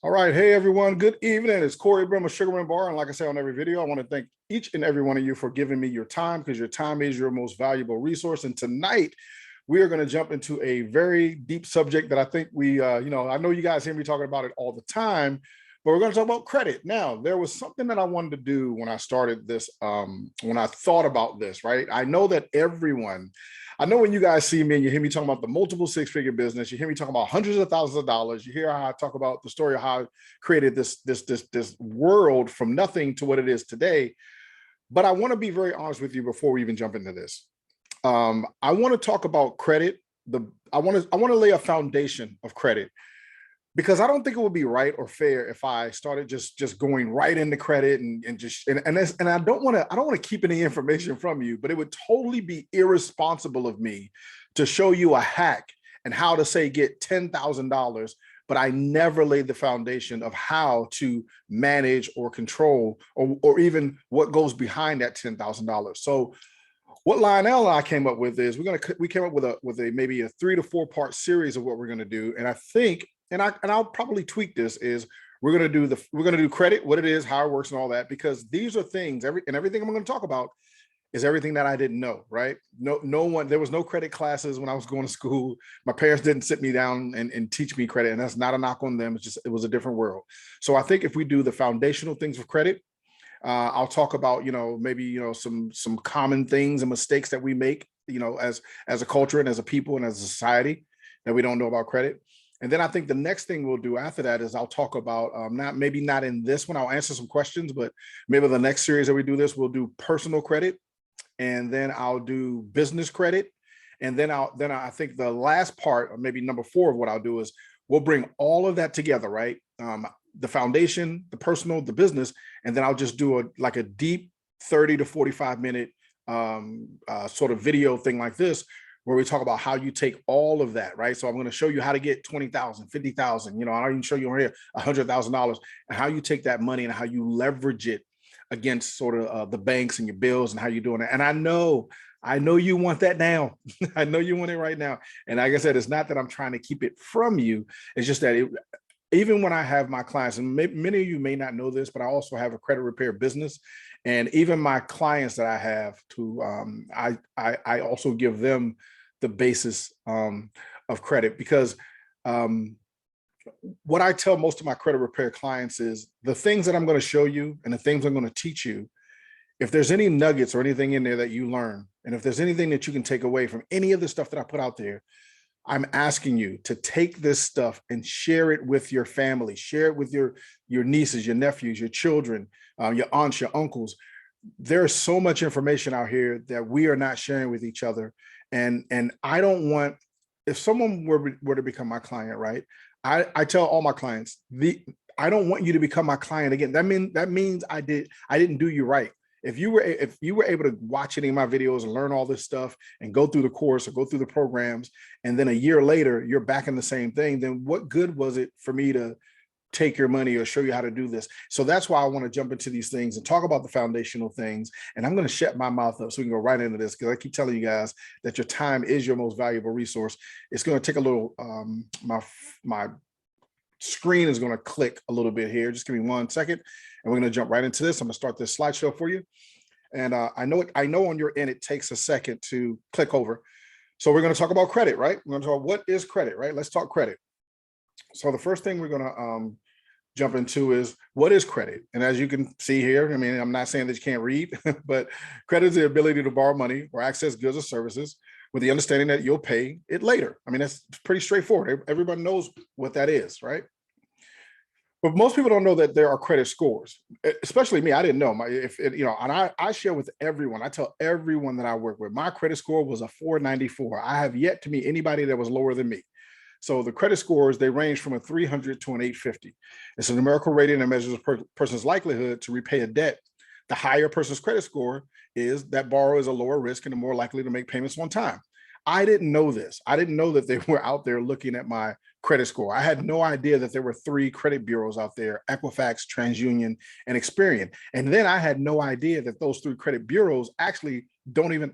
All right. Hey, everyone. Good evening. It's Corey Brim of Sugar and Bar. And like I say on every video, I want to thank each and every one of you for giving me your time, because your time is your most valuable resource. And tonight, we are going to jump into a very deep subject that I think I know you guys hear me talking about it all the time, but we're going to talk about credit. Now, there was something that I wanted to do when I started this, when I thought about this, right? I know when you guys see me and you hear me talking about the multiple six-figure business, you hear me talking about hundreds of thousands of dollars, you hear how I talk about the story of how I created this world from nothing to what it is today. But I want to be very honest with you before we even jump into this. I want to talk about credit. I want to lay a foundation of credit, because I don't think it would be right or fair if I started just going right into credit and I don't want to keep any information from you, but it would totally be irresponsible of me to show you a hack and how to say get $10,000, but I never laid the foundation of how to manage or control or even what goes behind that $10,000. So what Lionel and I came up with is we came up with a maybe a 3 to 4 part series of what we're going to do, and I think. And I'll probably tweak this, is we're going to do credit, what it is, how it works and all that, because these are things, everything I'm going to talk about is everything that I didn't know, right? There was no credit classes when I was going to school. My parents didn't sit me down and teach me credit, and that's not a knock on them. It was a different world. So I think if we do the foundational things of credit, I'll talk about, maybe, some common things and mistakes that we make, as a culture and as a people and as a society that we don't know about credit. And then I think the next thing we'll do after that is I'll talk about, not in this one, I'll answer some questions, but maybe the next series that we do this, we'll do personal credit, and then I'll do business credit. And then I think the last part, or maybe number 4 of what I'll do is we'll bring all of that together, right? The foundation, the personal, the business, and then I'll just do a deep 30 to 45 minute sort of video thing like this, where we talk about how you take all of that, right? So I'm going to show you how to get 20,000, 50,000, I'll even show you on here $100,000, and how you take that money and how you leverage it against sort of the banks and your bills and how you're doing it. And I know you want that now. I know you want it right now. And like I said, it's not that I'm trying to keep it from you. It's just that even when I have my clients, and many of you may not know this, but I also have a credit repair business. And even my clients that I have I also give them the basis of credit, because what I tell most of my credit repair clients is the things that I'm going to show you and the things I'm going to teach you, if there's any nuggets or anything in there that you learn, and if there's anything that you can take away from any of the stuff that I put out there, I'm asking you to take this stuff and share it with your family, share it with your nieces, your nephews, your children, your aunts, your uncles. There's so much information out here that we are not sharing with each other. And I don't want, if someone were to become my client, right? I tell all my clients, I don't want you to become my client again. That means I didn't do you right. If you were able to watch any of my videos and learn all this stuff and go through the course or go through the programs, and then a year later you're back in the same thing, then what good was it for me to take your money or show you how to do this? So that's why I want to jump into these things and talk about the foundational things. And I'm going to shut my mouth up so we can go right into this, because I keep telling you guys that your time is your most valuable resource. It's going to take a little, my screen is going to click a little bit here. Just give me 1 second, and we're going to jump right into this. I'm going to start this slideshow for you. And I know on your end, it takes a second to click over. So we're going to talk about credit, right? We're going to talk what is credit, right? Let's talk credit. So the first thing we're going to jump into is, what is credit? And as you can see here, I mean, I'm not saying that you can't read, but credit is the ability to borrow money or access goods or services with the understanding that you'll pay it later. I mean, that's pretty straightforward. Everybody knows what that is, right? But most people don't know that there are credit scores, especially me. I didn't know. And I share with everyone. I tell everyone that I work with, my credit score was a 494. I have yet to meet anybody that was lower than me. So the credit scores, they range from a 300 to an 850. It's a numerical rating that measures a person's likelihood to repay a debt. The higher a person's credit score is, that borrower is a lower risk and are more likely to make payments on time. I didn't know this. I didn't know that they were out there looking at my credit score. I had no idea that there were 3 credit bureaus out there: Equifax, TransUnion, and Experian. And then I had no idea that those 3 credit bureaus actually don't even,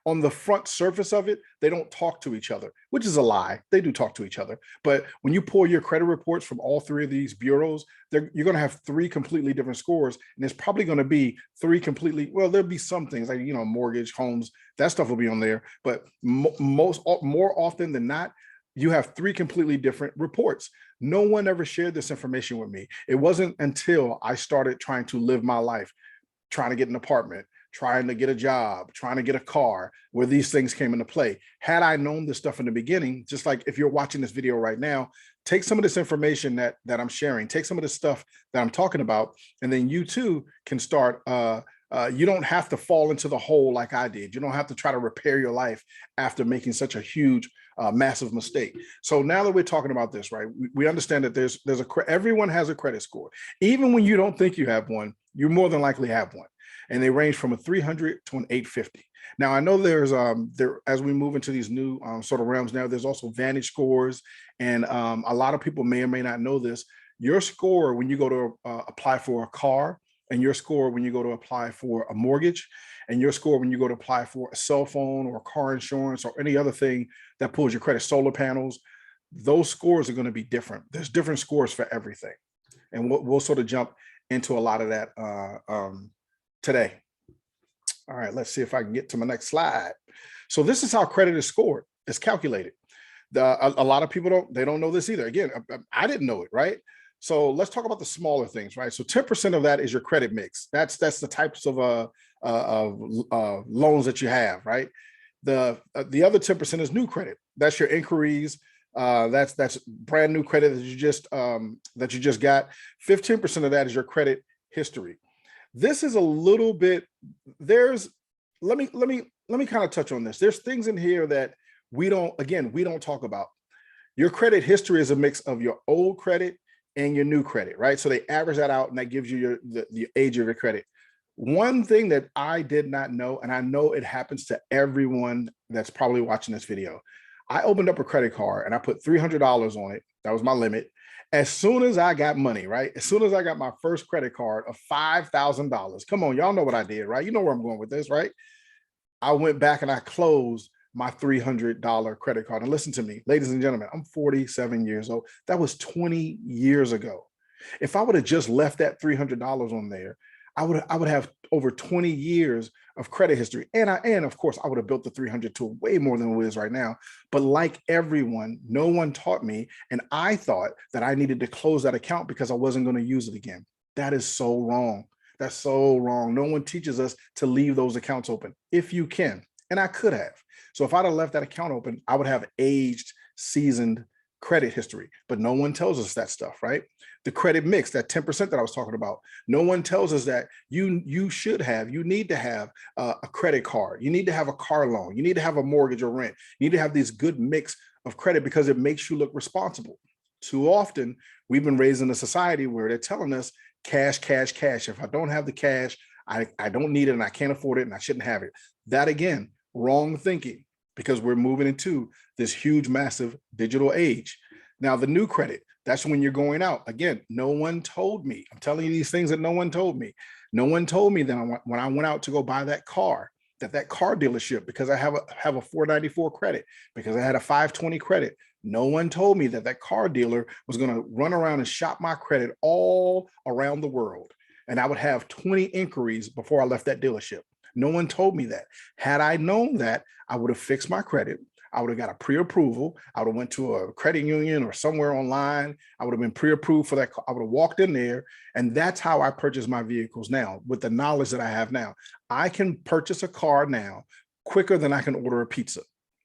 on the front surface of it, they don't talk to each other, which is a lie. They do talk to each other. But when you pull your credit reports from all three of these bureaus, you're going to have three completely different scores. And it's probably going to be three completely, well, there'll be some things like, mortgage, homes, that stuff will be on there. But more often than not, you have three completely different reports. No one ever shared this information with me. It wasn't until I started trying to live my life, trying to get an apartment, trying to get a job, trying to get a car, where these things came into play. Had I known this stuff in the beginning, just like if you're watching this video right now, take some of this information that I'm sharing, take some of the stuff that I'm talking about, and then you too can start, you don't have to fall into the hole like I did. You don't have to try to repair your life after making such a huge, massive mistake. So now that we're talking about this, right, we understand that everyone has a credit score. Even when you don't think you have one, you more than likely have one. And they range from a 300 to an 850. Now, I know there's as we move into these new sort of realms now, there's also Vantage scores. And a lot of people may or may not know this. Your score when you go to apply for a car, and your score when you go to apply for a mortgage, and your score when you go to apply for a cell phone or car insurance or any other thing that pulls your credit, solar panels, those scores are going to be different. There's different scores for everything. And we'll sort of jump into a lot of that today. All right, let's see if I can get to my next slide. So this is how credit is scored. It's calculated. A lot of people don't know this either. Again, I didn't know it, right? So let's talk about the smaller things, right? So 10% of that is your credit mix. That's the types of loans that you have, right? The other 10% is new credit. That's your inquiries. That's brand new credit that you just got. 15% of that is your credit history. This is a little bit. Let me kind of touch on this. There's things in here that we don't talk about. Your credit history is a mix of your old credit and your new credit, right? So they average that out, and that gives you the age of your credit. One thing that I did not know, and I know it happens to everyone that's probably watching this video, I opened up a credit card and I put $300 on it. That was my limit. As soon as I got money, right? As soon as I got my first credit card of $5,000, come on, y'all know what I did, right? You know where I'm going with this, right? I went back and I closed my $300 credit card. And listen to me, ladies and gentlemen, I'm 47 years old. That was 20 years ago. If I would have just left that $300 on there, I would have over 20 years of credit history. And of course, I would have built the 300 to way more than it is right now. But like everyone, no one taught me. And I thought that I needed to close that account because I wasn't going to use it again. That is so wrong. That's so wrong. No one teaches us to leave those accounts open if you can. And I could have. So if I'd have left that account open, I would have aged, seasoned credit history, but no one tells us that stuff, right? The credit mix, that 10% that I was talking about, no one tells us that you need to have a credit card. You need to have a car loan. You need to have a mortgage or rent. You need to have this good mix of credit because it makes you look responsible. Too often, we've been raised in a society where they're telling us cash, cash, cash. If I don't have the cash, I don't need it and I can't afford it and I shouldn't have it. That again, wrong thinking, because we're moving into this huge, massive digital age. Now, the new credit, that's when you're going out. Again, no one told me. I'm telling you these things that no one told me. No one told me that when I went out to go buy that car dealership, because I have a 494 credit, because I had a 520 credit, no one told me that car dealer was going to run around and shop my credit all around the world. And I would have 20 inquiries before I left that dealership. No one told me that. Had I known that, I would have fixed my credit. I would have got a pre-approval. I would have went to a credit union or somewhere online. I would have been pre-approved for that. I would have walked in there. And that's how I purchase my vehicles now, with the knowledge that I have now. I can purchase a car now quicker than I can order a pizza.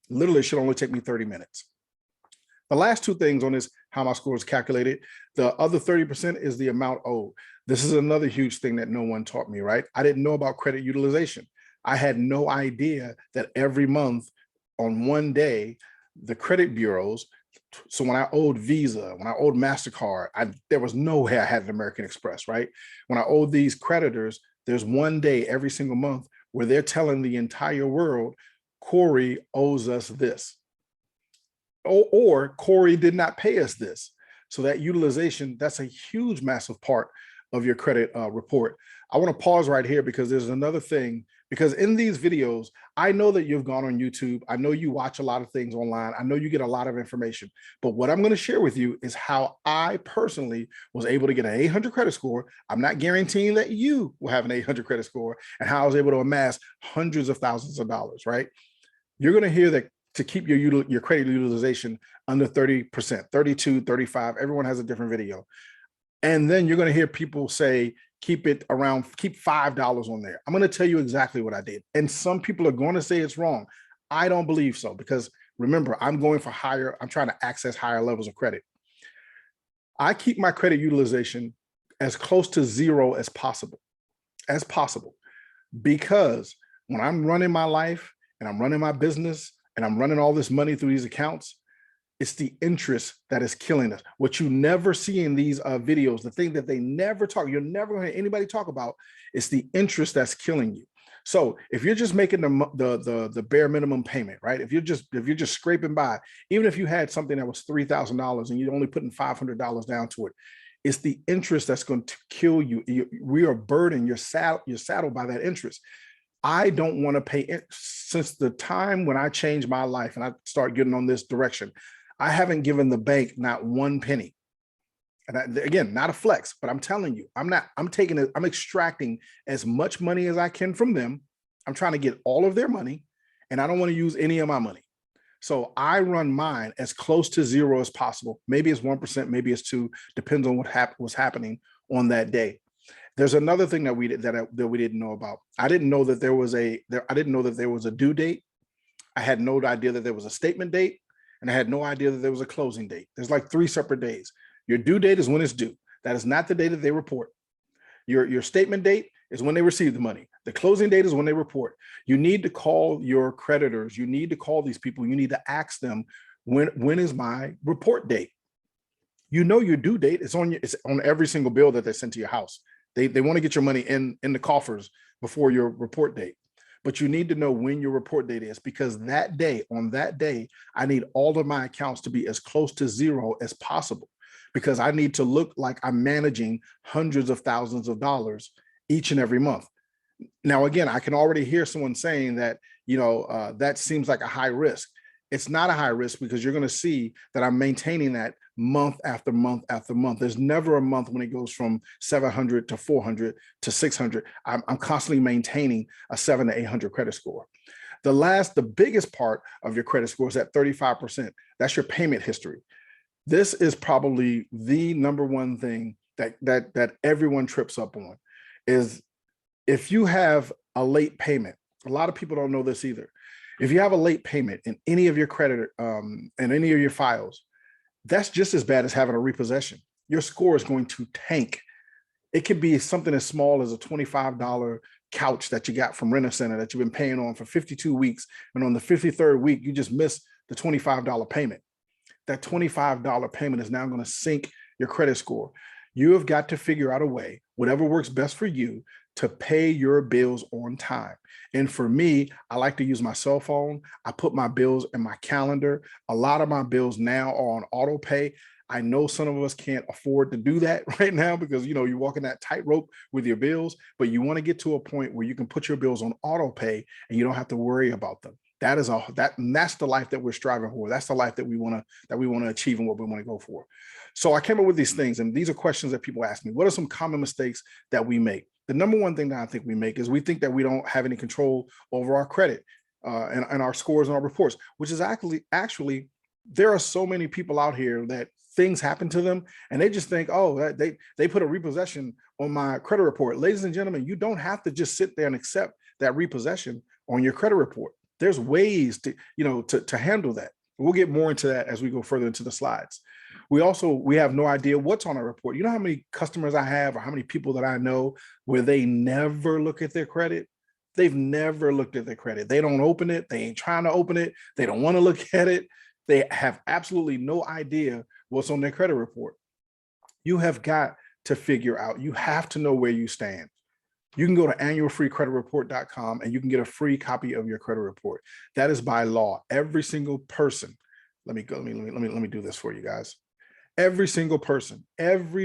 Literally, it should only take me 30 minutes. The last two things on this, how my score is calculated, the other 30% is the amount owed. This is another huge thing that no one taught me, right? I didn't know about credit utilization. I had no idea that every month on one day, the credit bureaus, so when I owed Visa, when I owed MasterCard, there was no way I had an American Express, right? When I owed these creditors, there's one day every single month where they're telling the entire world, Corey owes us this. Or Corey did not pay us this. So that utilization, that's a huge, massive part of your credit report. I want to pause right here because there's another thing, because in these videos, I know that you've gone on YouTube. I know you watch a lot of things online. I know you get a lot of information, but what I'm going to share with you is how I personally was able to get an 800 credit score. I'm not guaranteeing that you will have an 800 credit score, and how I was able to amass hundreds of thousands of dollars, right? You're going to hear that to keep your credit utilization under 30%, 32, 35, everyone has a different video. And then you're going to hear people say, keep $5 on there. I'm going to tell you exactly what I did. And some people are going to say it's wrong. I don't believe so, because remember, I'm trying to access higher levels of credit. I keep my credit utilization as close to zero as possible, because when I'm running my life and I'm running my business and I'm running all this money through these accounts, it's the interest that is killing us. What you never see in these videos, the thing that they never talk, you're never going to hear anybody talk about, is the interest that's killing you. So if you're just making the bare minimum payment, right? If you're just scraping by, even if you had something that was $3,000 and you're only putting $500 down to it, it's the interest that's going to kill you. We are burdened. You're saddled by that interest. I don't want to pay. Since the time when I changed my life and I started getting on this direction, I haven't given the bank not one penny. And again, not a flex, but I'm telling you, I'm extracting as much money as I can from them. I'm trying to get all of their money, and I don't want to use any of my money. So I run mine as close to zero as possible. Maybe it's 1%, maybe it's 2%, depends on what's happening on that day. There's another thing that we didn't know about. I didn't know that there was a due date. I had no idea that there was a statement date. And I had no idea that there was a closing date. There's like 3 separate days. Your due date is when it's due. That is not the date that they report. Your statement date is when they receive the money. The closing date is when they report. You need to call your creditors. You need to call these people. You need to ask them, when is my report date? You know your due date. It's on every single bill that they send to your house. They want to get your money in the coffers before your report date. But you need to know when your report date is, because on that day, I need all of my accounts to be as close to zero as possible, because I need to look like I'm managing hundreds of thousands of dollars each and every month. Now, again, I can already hear someone saying that, that seems like a high risk. It's not a high risk, because you're going to see that I'm maintaining that month after month after month. There's never a month when it goes from 700 to 400 to 600. I'm constantly maintaining a 700 to 800 credit score. The biggest part of your credit score is at 35%. That's your payment history. This is probably the number one thing that everyone trips up on, is if you have a late payment. A lot of people don't know this either. If you have a late payment in any of your credit, in any of your files, that's just as bad as having a repossession. Your score is going to tank. It could be something as small as a $25 couch that you got from Rent-A-Center that you've been paying on for 52 weeks. And on the 53rd week, you just missed the $25 payment. That $25 payment is now going to sink your credit score. You have got to figure out a way, whatever works best for you, to pay your bills on time. And for me, I like to use my cell phone. I put my bills in my calendar. A lot of my bills now are on auto pay. I know some of us can't afford to do that right now, because you're walking that tightrope with your bills, but you want to get to a point where you can put your bills on auto pay and you don't have to worry about them. That's the life that we're striving for. That's the life that we want to achieve and what we want to go for. So I came up with these things, and these are questions that people ask me. What are some common mistakes that we make? The number one thing that I think we make is we think that we don't have any control over our credit and our scores and our reports, which is actually there are so many people out here that things happen to them and they just think, oh, they put a repossession on my credit report. Ladies and gentlemen, you don't have to just sit there and accept that repossession on your credit report. There's ways to handle that. We'll get more into that as we go further into the slides. We have no idea what's on our report. You know how many customers I have, or how many people that I know where they never look at their credit? They've never looked at their credit. They don't open it. They ain't trying to open it. They don't want to look at it. They have absolutely no idea what's on their credit report. You have got to figure out, you have to know where you stand. You can go to annualfreecreditreport.com and you can get a free copy of your credit report. That is by law. Every single person, let me do this for you guys. Every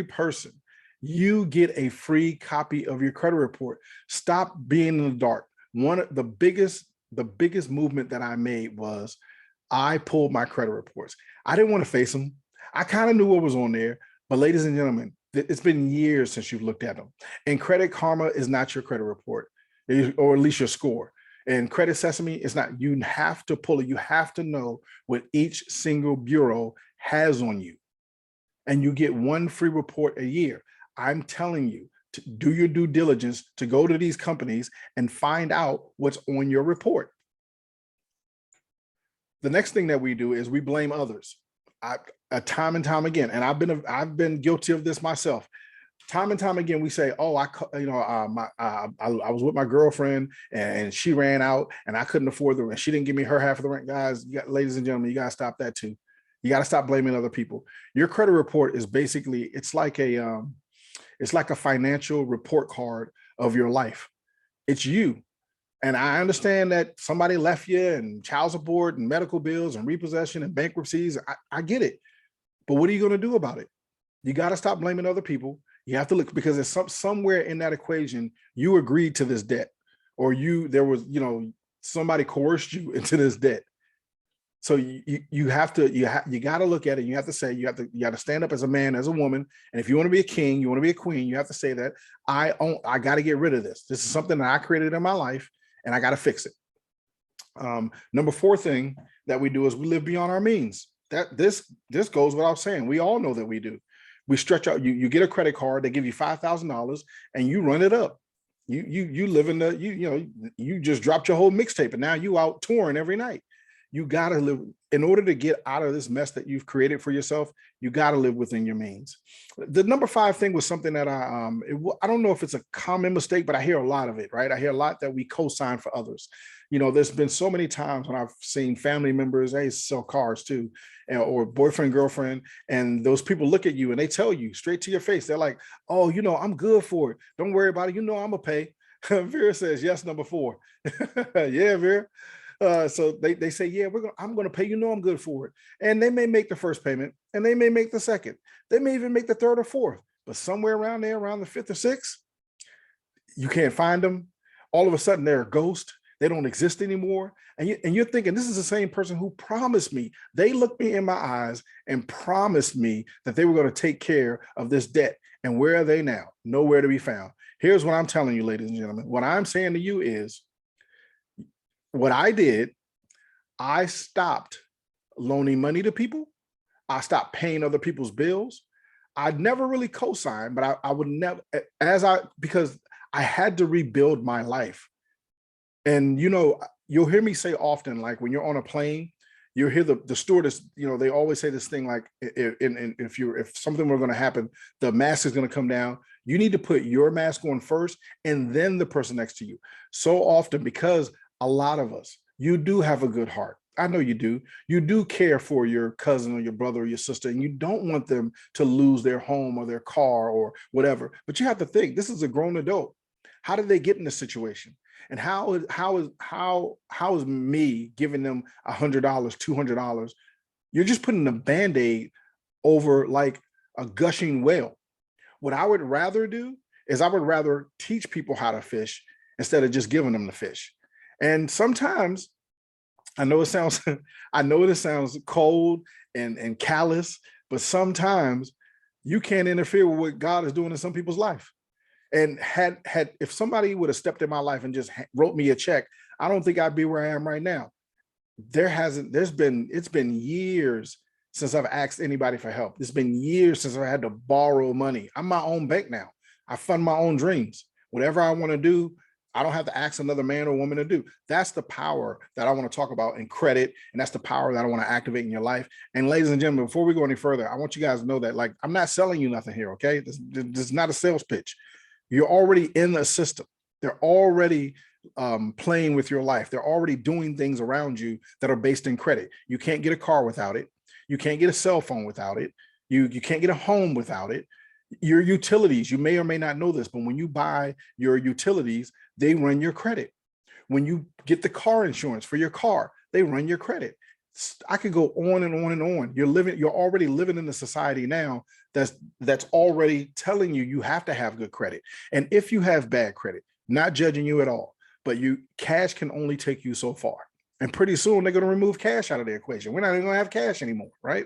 person you get a free copy of your credit report. Stop being in the dark. One of the biggest movement that I made was I pulled my credit reports. I didn't want to face them. I kind of knew what was on there, but ladies and gentlemen, it's been years since you've looked at them. And Credit Karma is not your credit report, or at least your score. And Credit Sesame is not. You have to pull it. You have to know what each single bureau has on you. And you get one free report a year. I'm telling you to do your due diligence, to go to these companies and find out what's on your report. The next thing that we do is we blame others. Time and time again, and I've been guilty of this myself. Time and time again, we say, "Oh, I was with my girlfriend and she ran out and I couldn't afford the rent. She didn't give me her half of the rent." Guys, ladies and gentlemen, you gotta stop that too. You gotta stop blaming other people. Your credit report is basically it's like a financial report card of your life. It's you. And I understand that somebody left you and child support and medical bills and repossession and bankruptcies. I get it. But what are you going to do about it? You got to stop blaming other people. You have to look, because there's somewhere in that equation, you agreed to this debt, or somebody coerced you into this debt. So you got to look at it. You have to say, you got to stand up as a man, as a woman. And if you want to be a king, you want to be a queen, you have to say that I got to get rid of this. This is something that I created in my life and I got to fix it. Number 4 thing that we do is we live beyond our means. That this goes without saying. We all know that we do. We stretch out. You get a credit card. They give you $5,000 and you run it up. You live in you just dropped your whole mixtape and now you out touring every night. You got to live, in order to get out of this mess that you've created for yourself, you got to live within your means. The number 5 thing was something that I don't know if it's a common mistake, but I hear a lot of it, right? I hear a lot that we co-sign for others. There's been so many times when I've seen family members, they sell cars too, or boyfriend, girlfriend, and those people look at you and they tell you straight to your face, they're like, "Oh, I'm good for it. Don't worry about it. I'm gonna pay." Vera says, yes, number 4. Yeah, Vera. So they say, yeah, I'm going to pay, I'm good for it. And they may make the first payment and they may make the second. They may even make the 3rd or 4th, but somewhere around there, around the 5th or 6th, you can't find them. All of a sudden they're a ghost. They don't exist anymore. And you're thinking, this is the same person who promised me. They looked me in my eyes and promised me that they were going to take care of this debt. And where are they now? Nowhere to be found. Here's what I'm telling you, ladies and gentlemen. What I'm saying to you is, what I did, I stopped loaning money to people. I stopped paying other people's bills. I'd never really co-signed, but I would never, because I had to rebuild my life. And, you'll hear me say often, like when you're on a plane, you'll hear the stewardess, they always say this thing, like if something were going to happen, the mask is going to come down. You need to put your mask on first and then the person next to you. So often, because a lot of us, you do have a good heart. I know you do. You do care for your cousin or your brother or your sister, and you don't want them to lose their home or their car or whatever. But you have to think, this is a grown adult. How did they get in this situation? And how is me giving them $100, $200? You're just putting a Band-Aid over like a gushing well. What I would rather do is I would rather teach people how to fish instead of just giving them the fish. And sometimes, I know it sounds cold and callous, but sometimes you can't interfere with what God is doing in some people's life. And if somebody would have stepped in my life and just wrote me a check, I don't think I'd be where I am right now. It's been years since I've asked anybody for help. It's been years since I had to borrow money. I'm my own bank now. I fund my own dreams. Whatever I want to do, I don't have to ask another man or woman to do. That's the power that I want to talk about in credit. And that's the power that I want to activate in your life. And ladies and gentlemen, before we go any further, I want you guys to know that, like, I'm not selling you nothing here. Okay. This is not a sales pitch. You're already in the system. They're already playing with your life. They're already doing things around you that are based in credit. You can't get a car without it. You can't get a cell phone without it. You can't get a home without it. Your utilities, you may or may not know this, but when you buy your utilities, they run your credit. When you get the car insurance for your car, they run your credit. I could go on and on and on. You're already living in a society now that's already telling you you have to have good credit. And if you have bad credit, not judging you at all, but cash can only take you so far. And pretty soon they're going to remove cash out of the equation. We're not even going to have cash anymore, right?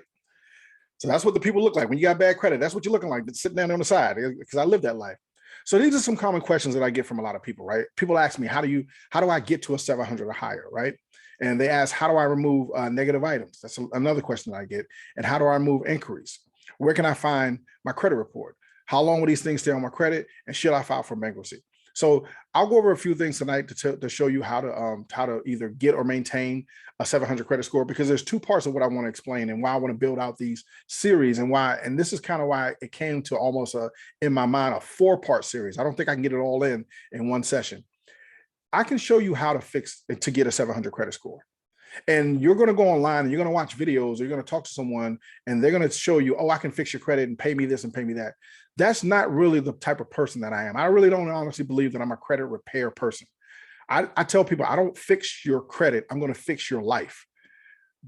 So that's what the people look like when you got bad credit. That's what you're looking like, sitting down on the side, because I lived that life. So these are some common questions that I get from a lot of people, right? People ask me, how do I get to a 700 or higher, right? And they ask, how do I remove negative items? That's another question that I get. And how do I remove inquiries? Where can I find my credit report? How long will these things stay on my credit? And should I file for bankruptcy? So I'll go over a few things tonight to show you how to either get or maintain a 700 credit score, because there's two parts of what I want to explain and why I want to build out these series, and this is kind of why it came to almost in my mind, a 4-part series. I don't think I can get it all in one session. I can show you how to get a 700 credit score. And you're going to go online and you're going to watch videos, or you're going to talk to someone and they're going to show you, oh, I can fix your credit and pay me this and pay me that. That's not really the type of person that I am. I really don't honestly believe that I'm a credit repair person. I tell people, I don't fix your credit. I'm going to fix your life,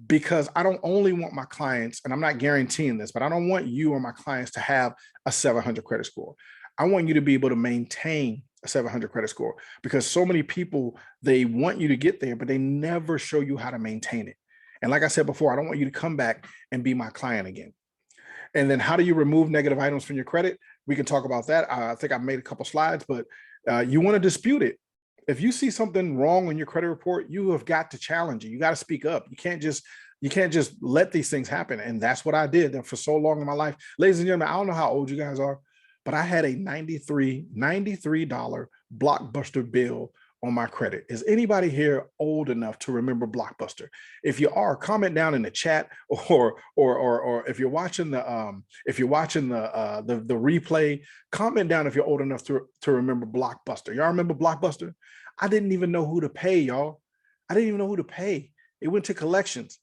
because I don't only want my clients, and I'm not guaranteeing this, but I don't want you or my clients to have a 700 credit score. I want you to be able to maintain a 700 credit score, because so many people, they want you to get there, but they never show you how to maintain it. And like I said before, I don't want you to come back and be my client again. And then how do you remove negative items from your credit? We can talk about that. I think I made a couple slides, but you want to dispute it. If you see something wrong on your credit report, you have got to challenge it. You got to speak up. You can't just let these things happen. And that's what I did for so long in my life. Ladies and gentlemen, I don't know how old you guys are, but I had a $93 Blockbuster bill on my credit. Is anybody here old enough to remember Blockbuster? If you are, comment down in the chat, or if you're watching the replay, comment down if you're old enough to remember Blockbuster. Y'all remember Blockbuster? I didn't even know who to pay, y'all. I didn't even know who to pay. It went to collections.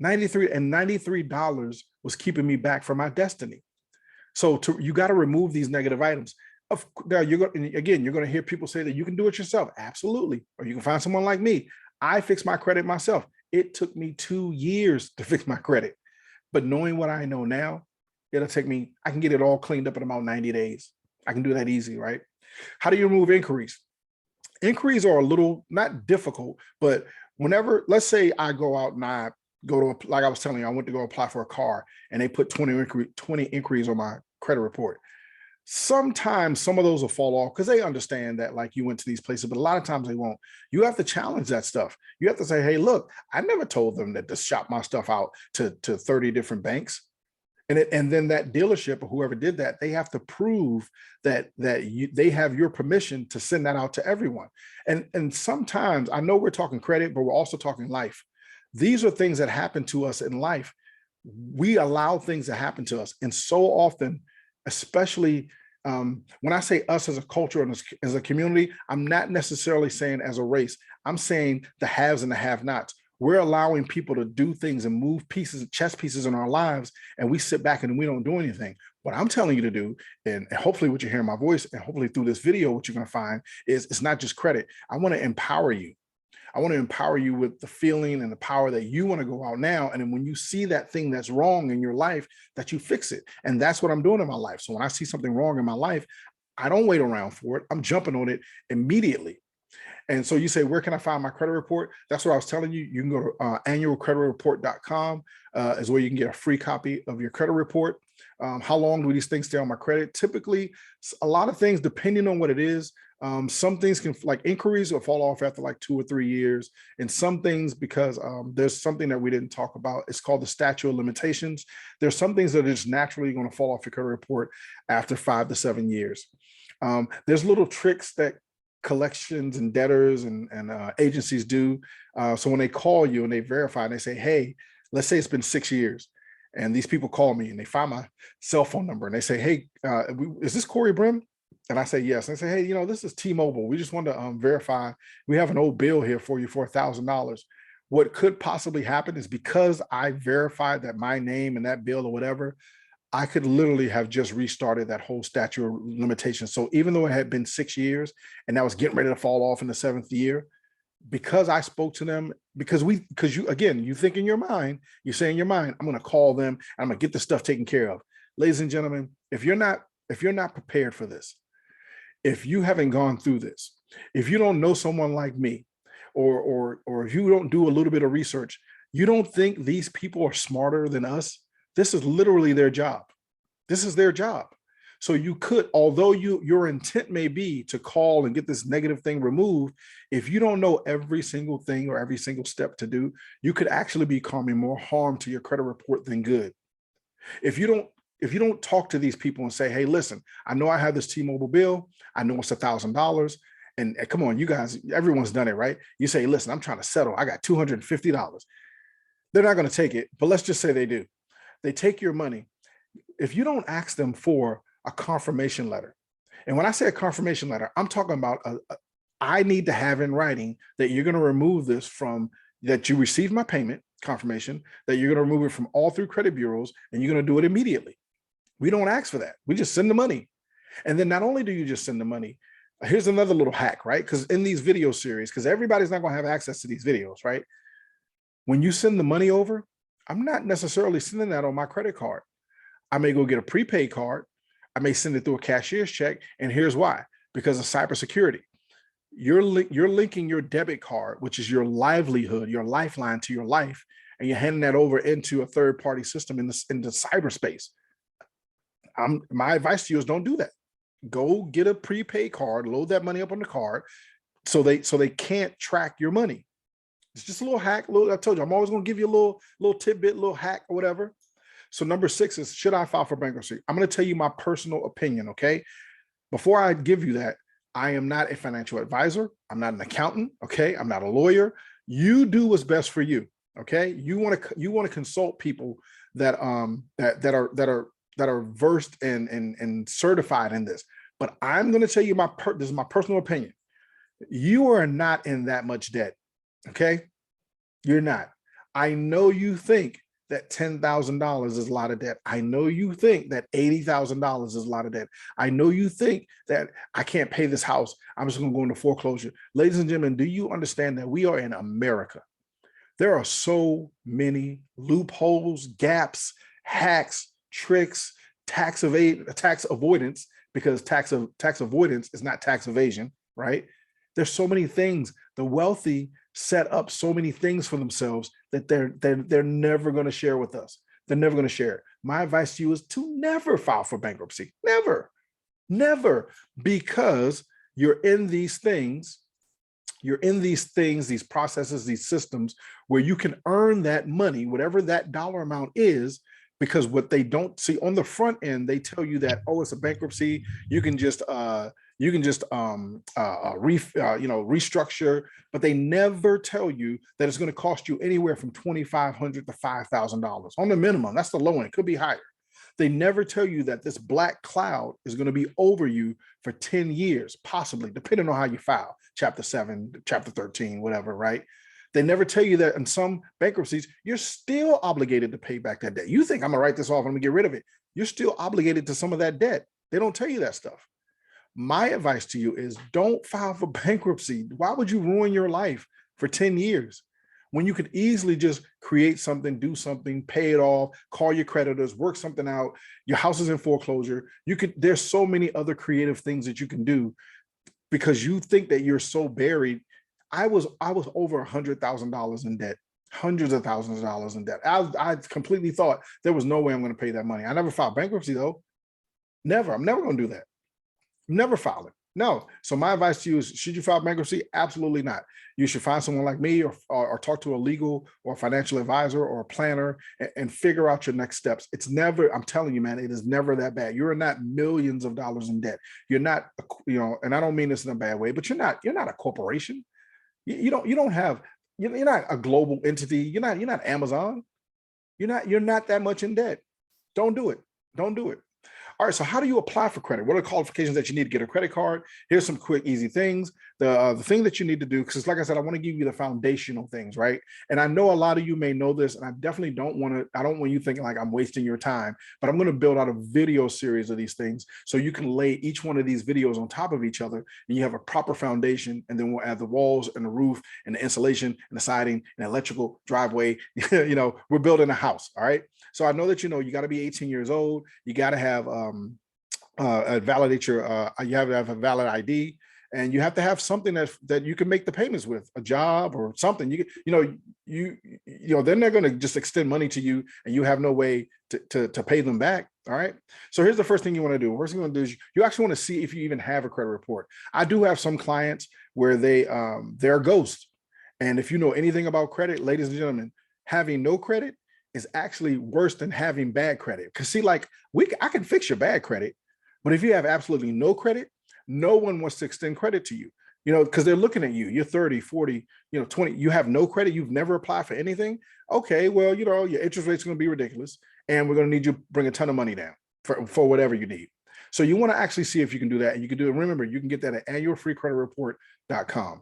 $93 was keeping me back from my destiny. So you got to remove these negative items. Now you're going to hear people say that you can do it yourself. Absolutely. Or you can find someone like me. I fixed my credit myself. It took me 2 years to fix my credit, but knowing what I know now, I can get it all cleaned up in about 90 days. I can do that easy, right? How do you remove inquiries? Inquiries are a little, not difficult, but whenever, let's say I go out and I go to, like I was telling you, I went to go apply for a car and they put 20 inquiries on my credit report. Sometimes some of those will fall off because they understand that, like, you went to these places, but a lot of times they won't. You have to challenge that stuff. You have to say, hey, look, I never told them that to shop my stuff out to 30 different banks. And then that dealership or whoever did that, they have to prove that they have your permission to send that out to everyone. And sometimes, I know we're talking credit, but we're also talking life. These are things that happen to us in life. We allow things to happen to us. And so often, especially when I say us as a culture and as a community, I'm not necessarily saying as a race. I'm saying the haves and the have-nots. We're allowing people to do things and move pieces, chess pieces in our lives, and we sit back and we don't do anything. What I'm telling you to do, and hopefully what you're hearing my voice, and hopefully through this video, what you're going to find is it's not just credit. I want to empower you. I want to empower you with the feeling and the power that you want to go out now. And then when you see that thing that's wrong in your life, that you fix it. And that's what I'm doing in my life. So when I see something wrong in my life, I don't wait around for it. I'm jumping on it immediately. And so you say, where can I find my credit report? That's what I was telling you. You can go to annualcreditreport.com is where you can get a free copy of your credit report. How long do these things stay on my credit? Typically, a lot of things, depending on what it is, some things can, like inquiries, will fall off after like 2 or 3 years. And some things, because there's something that we didn't talk about, it's called the statute of limitations. There's some things that are just naturally going to fall off your credit report after 5 to 7 years. There's little tricks that collections and debtors and agencies do. So when they call you and they verify and they say, hey, let's say it's been 6 years, and these people call me and they find my cell phone number and they say, hey, is this Corey Brim? And I say, yes. And I say, hey, this is T-Mobile. We just want to verify. We have an old bill here for you for $1,000. What could possibly happen is, because I verified that my name and that bill or whatever, I could literally have just restarted that whole statute of limitations. So even though it had been 6 years and that was getting ready to fall off in the 7th year, because I spoke to them, because you, again, you think in your mind, you say in your mind, I'm going to call them, I'm going to get this stuff taken care of. Ladies and gentlemen, if you're not prepared for this, if you haven't gone through this, if you don't know someone like me, or if you don't do a little bit of research, you don't think these people are smarter than us. This is literally their job. This is their job. So you could, although your intent may be to call and get this negative thing removed, if you don't know every single thing or every single step to do, you could actually be causing more harm to your credit report than good. If you don't talk to these people and say, hey, listen, I know I have this T-Mobile bill. I know it's $1,000. And come on, you guys, everyone's done it, right? You say, listen, I'm trying to settle. I got $250. They're not going to take it, but let's just say they do. They take your money. If you don't ask them for a confirmation letter, and when I say a confirmation letter, I'm talking about I need to have in writing that you're going to remove this from, that you received my payment confirmation, that you're going to remove it from all three credit bureaus, and you're going to do it immediately. We don't ask for that. We just send the money. And then not only do you just send the money, here's another little hack, right? Because in these video series, because everybody's not going to have access to these videos, right? When you send the money over, I'm not necessarily sending that on my credit card. I may go get a prepaid card. I may send it through a cashier's check. And here's why: because of cybersecurity. You're linking your debit card, which is your livelihood, your lifeline to your life, and you're handing that over into a third-party system in the cyberspace. My advice to you is don't do that. Go get a prepaid card, load that money up on the card, so they can't track your money. It's just a little hack. I told you, I'm always going to give you a little tidbit, little hack or whatever. So number 6 is, should I file for bankruptcy? I'm going to tell you my personal opinion, okay? Before I give you that, I am not a financial advisor. I'm not an accountant, okay? I'm not a lawyer. You do what's best for you, okay? You want to consult people that are versed and certified in this. But I'm going to tell you this is my personal opinion. You are not in that much debt, okay? You're not. I know you think that $10,000 is a lot of debt. I know you think that $80,000 is a lot of debt. I know you think that I can't pay this house, I'm just going to go into foreclosure. Ladies and gentlemen, do you understand that we are in America? There are so many loopholes, gaps, hacks, tricks, tax avoidance, because tax avoidance is not tax evasion, right? There's so many things. The wealthy set up so many things for themselves that they're never going to share with us. They're never going to share it. My advice to you is to never file for bankruptcy. Never, because you're in these things, these processes, these systems where you can earn that money, whatever that dollar amount is, because what they don't see on the front end, they tell you that, oh, it's a bankruptcy. You can just restructure, but they never tell you that it's going to cost you anywhere from $2,500 to $5,000 on the minimum. That's the low end. It could be higher. They never tell you that this black cloud is going to be over you for 10 years, possibly, depending on how you file, Chapter 7, Chapter 13, whatever, right? They never tell you that in some bankruptcies, you're still obligated to pay back that debt. You think I'm going to write this off, I'm going to get rid of it. You're still obligated to some of that debt. They don't tell you that stuff. My advice to you is don't file for bankruptcy. Why would you ruin your life for 10 years when you could easily just create something, do something, pay it off, call your creditors, work something out? Your house is in foreclosure. There's so many other creative things that you can do because you think that you're so buried. I was over $100,000 in debt, hundreds of thousands of dollars in debt. I completely thought there was no way I'm going to pay that money. I never filed bankruptcy though. Never. I'm never going to do that. Never file it. No. So my advice to you is, should you file bankruptcy? Absolutely not. You should find someone like me or talk to a legal or financial advisor or a planner and figure out your next steps. It's never, I'm telling you, man, it is never that bad. You're not millions of dollars in debt. You're not, and I don't mean this in a bad way, but you're not a corporation. You're not a global entity. You're not Amazon. You're not that much in debt. Don't do it. Don't do it. All right, so how do you apply for credit? What are the qualifications that you need to get a credit card? Here's some quick, easy things. The thing that you need to do, because like I said, I want to give you the foundational things, right? And I know a lot of you may know this, and I definitely don't want to, I don't want you thinking like I'm wasting your time, but I'm going to build out a video series of these things so you can lay each one of these videos on top of each other and you have a proper foundation. And then we'll add the walls and the roof and the insulation and the siding and electrical driveway. You know, we're building a house. All right. So I know that, you know, you got to be 18 years old. You got to have validate your you have to have a valid ID, and you have to have something that you can make the payments with, a job or something. You know then they're going to just extend money to you and you have no way to pay them back. All right, so here's the first thing you want to do. First thing you want to do is you actually want to see if you even have a credit report. I do have some clients where they're ghosts, and if you know anything about credit, ladies and gentlemen, having no credit is actually worse than having bad credit. Because see, like I can fix your bad credit, but if you have absolutely no credit, no one wants to extend credit to you, you know, because they're looking at you. You're 30, 40, 20, you have no credit. You've never applied for anything. Okay, well, your interest rate's going to be ridiculous. And we're going to need you to bring a ton of money down for whatever you need. So you want to actually see if you can do that. And you can do it. Remember, you can get that at annualfreecreditreport.com.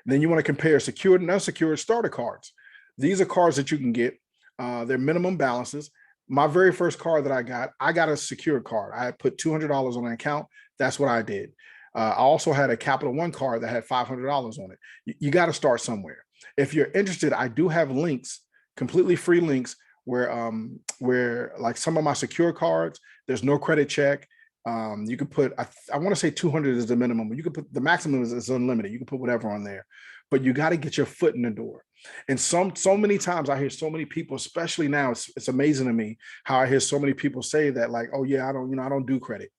Then you want to compare secured and unsecured starter cards. These are cards that you can get. They're minimum balances. My very first card that I got a secured card. I put $200 on an account. That's what I did. I also had a Capital One card that had $500 on it. You got to start somewhere. If you're interested, I do have links, completely free links where like some of my secure cards, there's no credit check. You could put, I want to say 200 is the minimum. You could put, the maximum is unlimited. You can put whatever on there, but you got to get your foot in the door. And so many times I hear so many people, especially now, it's amazing to me how I hear so many people say that, like, oh yeah, I don't do credit.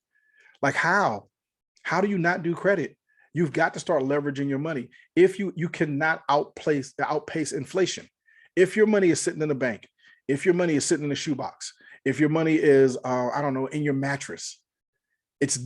Like how do you not do credit? You've got to start leveraging your money. If you cannot outpace inflation. If your money is sitting in the bank, if your money is sitting in the shoebox, if your money is, I don't know, in your mattress, it's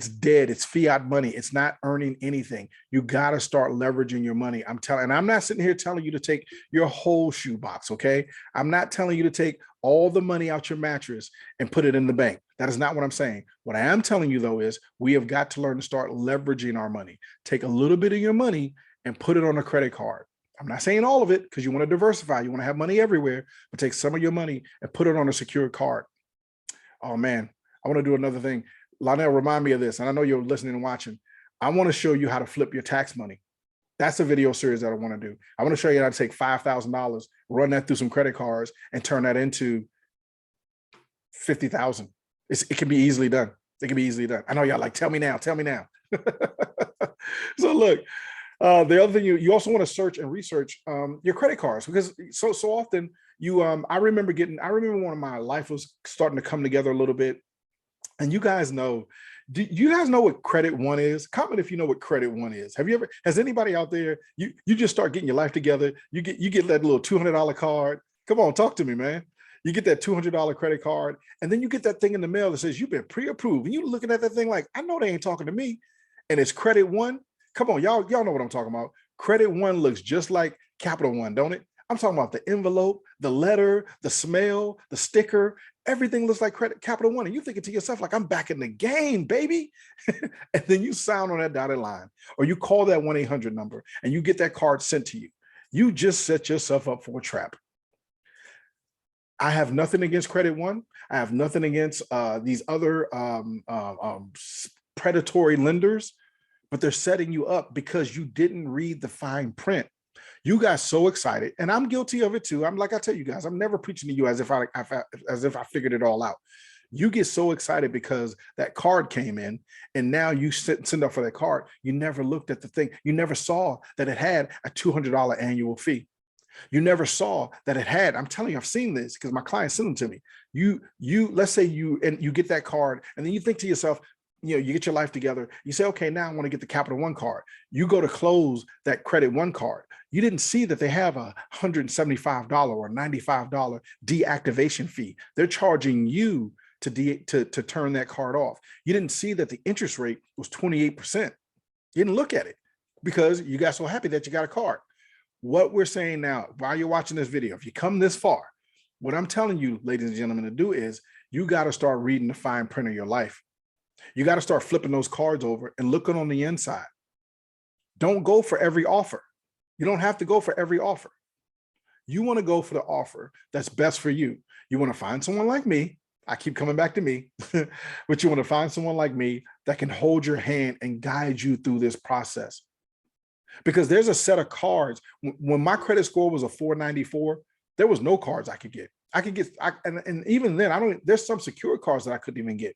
dead. It's fiat money. It's not earning anything. You got to start leveraging your money. And I'm not sitting here telling you to take your whole shoebox. Okay. I'm not telling you to take all the money out your mattress and put it in the bank. That is not what I'm saying. What I am telling you though, is we have got to learn to start leveraging our money. Take a little bit of your money and put it on a credit card. I'm not saying all of it because you want to diversify. You want to have money everywhere, but take some of your money and put it on a secured card. Oh man, I want to do another thing. Lionel, remind me of this. And I know you're listening and watching. I want to show you how to flip your tax money. That's a video series that I want to do. I want to show you how to take $5,000, run that through some credit cards and turn that into 50,000. It can be easily done. It can be easily done. I know y'all like, tell me now, tell me now. So look, the other thing you also want to search and research your credit cards, because so often I remember when my life was starting to come together a little bit. And you guys know, do you guys know what Credit One is? Comment if you know what Credit One is. Has anybody out there, you just start getting your life together, you get that little $200 card. Come on, talk to me, man. You get that $200 credit card, and then you get that thing in the mail that says you've been pre-approved. And you're looking at that thing like, I know they ain't talking to me. And it's Credit One. Come on, y'all know what I'm talking about. Credit One looks just like Capital One, don't it? I'm talking about the envelope, the letter, the smell, the sticker. Everything looks like Capital One. And you thinking to yourself, like, I'm back in the game, baby. And then you sign on that dotted line, or you call that 1-800 number and you get that card sent to you. You just set yourself up for a trap. I have nothing against Credit One. I have nothing against these other predatory lenders, but they're setting you up because you didn't read the fine print. You got so excited, and I'm guilty of it too. I'm like, I tell you guys, I'm never preaching to you as if I figured it all out. You get so excited because that card came in, and now you send up for that card. You never looked at the thing. You never saw that it had a $200 annual fee. You never saw that it had. I'm telling you, I've seen this because my clients send them to me. Let's say you get that card, and then you think to yourself, you get your life together. You say, okay, now I want to get the Capital One card. You go to close that Credit One card. You didn't see that they have a $175 or $95 deactivation fee. They're charging you to turn that card off. You didn't see that the interest rate was 28%. You didn't look at it because you got so happy that you got a card. What we're saying now, while you're watching this video, if you come this far, what I'm telling you, ladies and gentlemen, to do is you got to start reading the fine print of your life. You got to start flipping those cards over and looking on the inside. Don't go for every offer. You don't have to go for every offer. You want to go for the offer that's best for you. You want to find someone like me. I keep coming back to me, but you want to find someone like me that can hold your hand and guide you through this process. Because there's a set of cards. When my credit score was a 494, there was no cards I could get. And even then, there's some secured cards that I couldn't even get.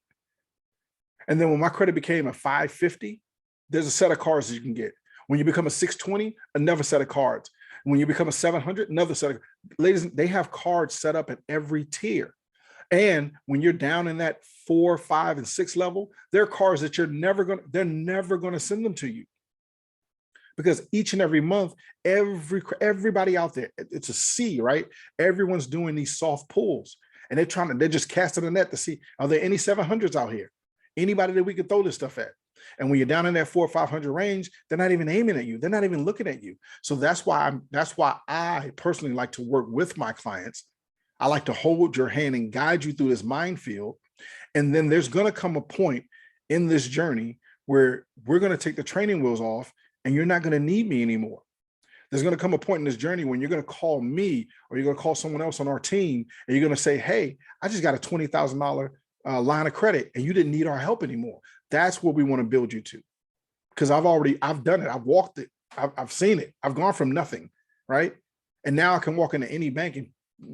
And then when my credit became a 550, there's a set of cards that you can get. When you become a 620, another set of cards. When you become a 700, another set of, ladies, they have cards set up at every tier. And when you're down in that 4, 5, and 6 level, there are cards that they're never going to send them to you. Because each and every month, everybody out there, it's a sea, right? Everyone's doing these soft pulls, and they're just casting a net to see, are there any 700s out here? Anybody that we could throw this stuff at? And when you're down in that 400 or 500 range, they're not even aiming at you. They're not even looking at you. So that's why I personally like to work with my clients. I like to hold your hand and guide you through this minefield. And then there's going to come a point in this journey where we're going to take the training wheels off and you're not going to need me anymore. There's going to come a point in this journey when you're going to call me or you're going to call someone else on our team and you're going to say, hey, I just got a $20,000 line of credit and you didn't need our help anymore. That's what we want to build you to. Because I've done it. I've walked it. I've seen it. I've gone from nothing, right? And now I can walk into any bank and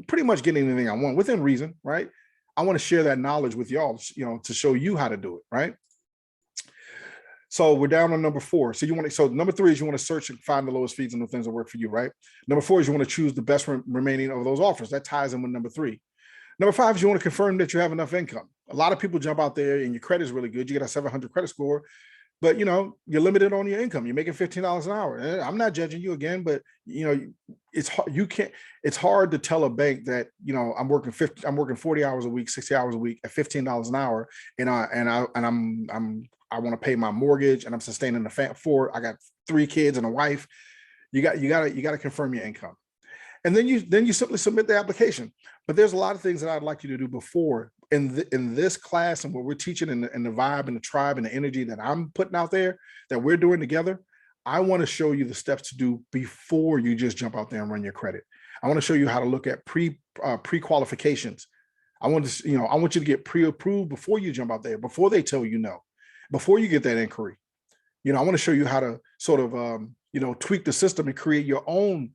pretty much get anything I want within reason, right? I want to share that knowledge with y'all, to show you how to do it, right? So we're down on number 4. So number 3 is you want to search and find the lowest fees and the things that work for you, right? Number 4 is you want to choose the best remaining of those offers. That ties in with number 3. Number 5 is you want to confirm that you have enough income. A lot of people jump out there and your credit is really good. You get a 700 credit score, but you're limited on your income. You're making $15 an hour. I'm not judging you again, but it's hard. It's hard to tell a bank that, I'm working 40 hours a week, 60 hours a week at $15 an hour. And I want to pay my mortgage and I'm sustaining I got 3 kids and a wife. You got to confirm your income. And then you simply submit the application. But there's a lot of things that I'd like you to do before in this class and what we're teaching and the vibe and the tribe and the energy that I'm putting out there that we're doing together. I want to show you the steps to do before you just jump out there and run your credit. I want to show you how to look at pre-qualifications. I want you to get pre-approved before you jump out there, before they tell you no, before you get that inquiry. I want to show you how to sort of, tweak the system and create your own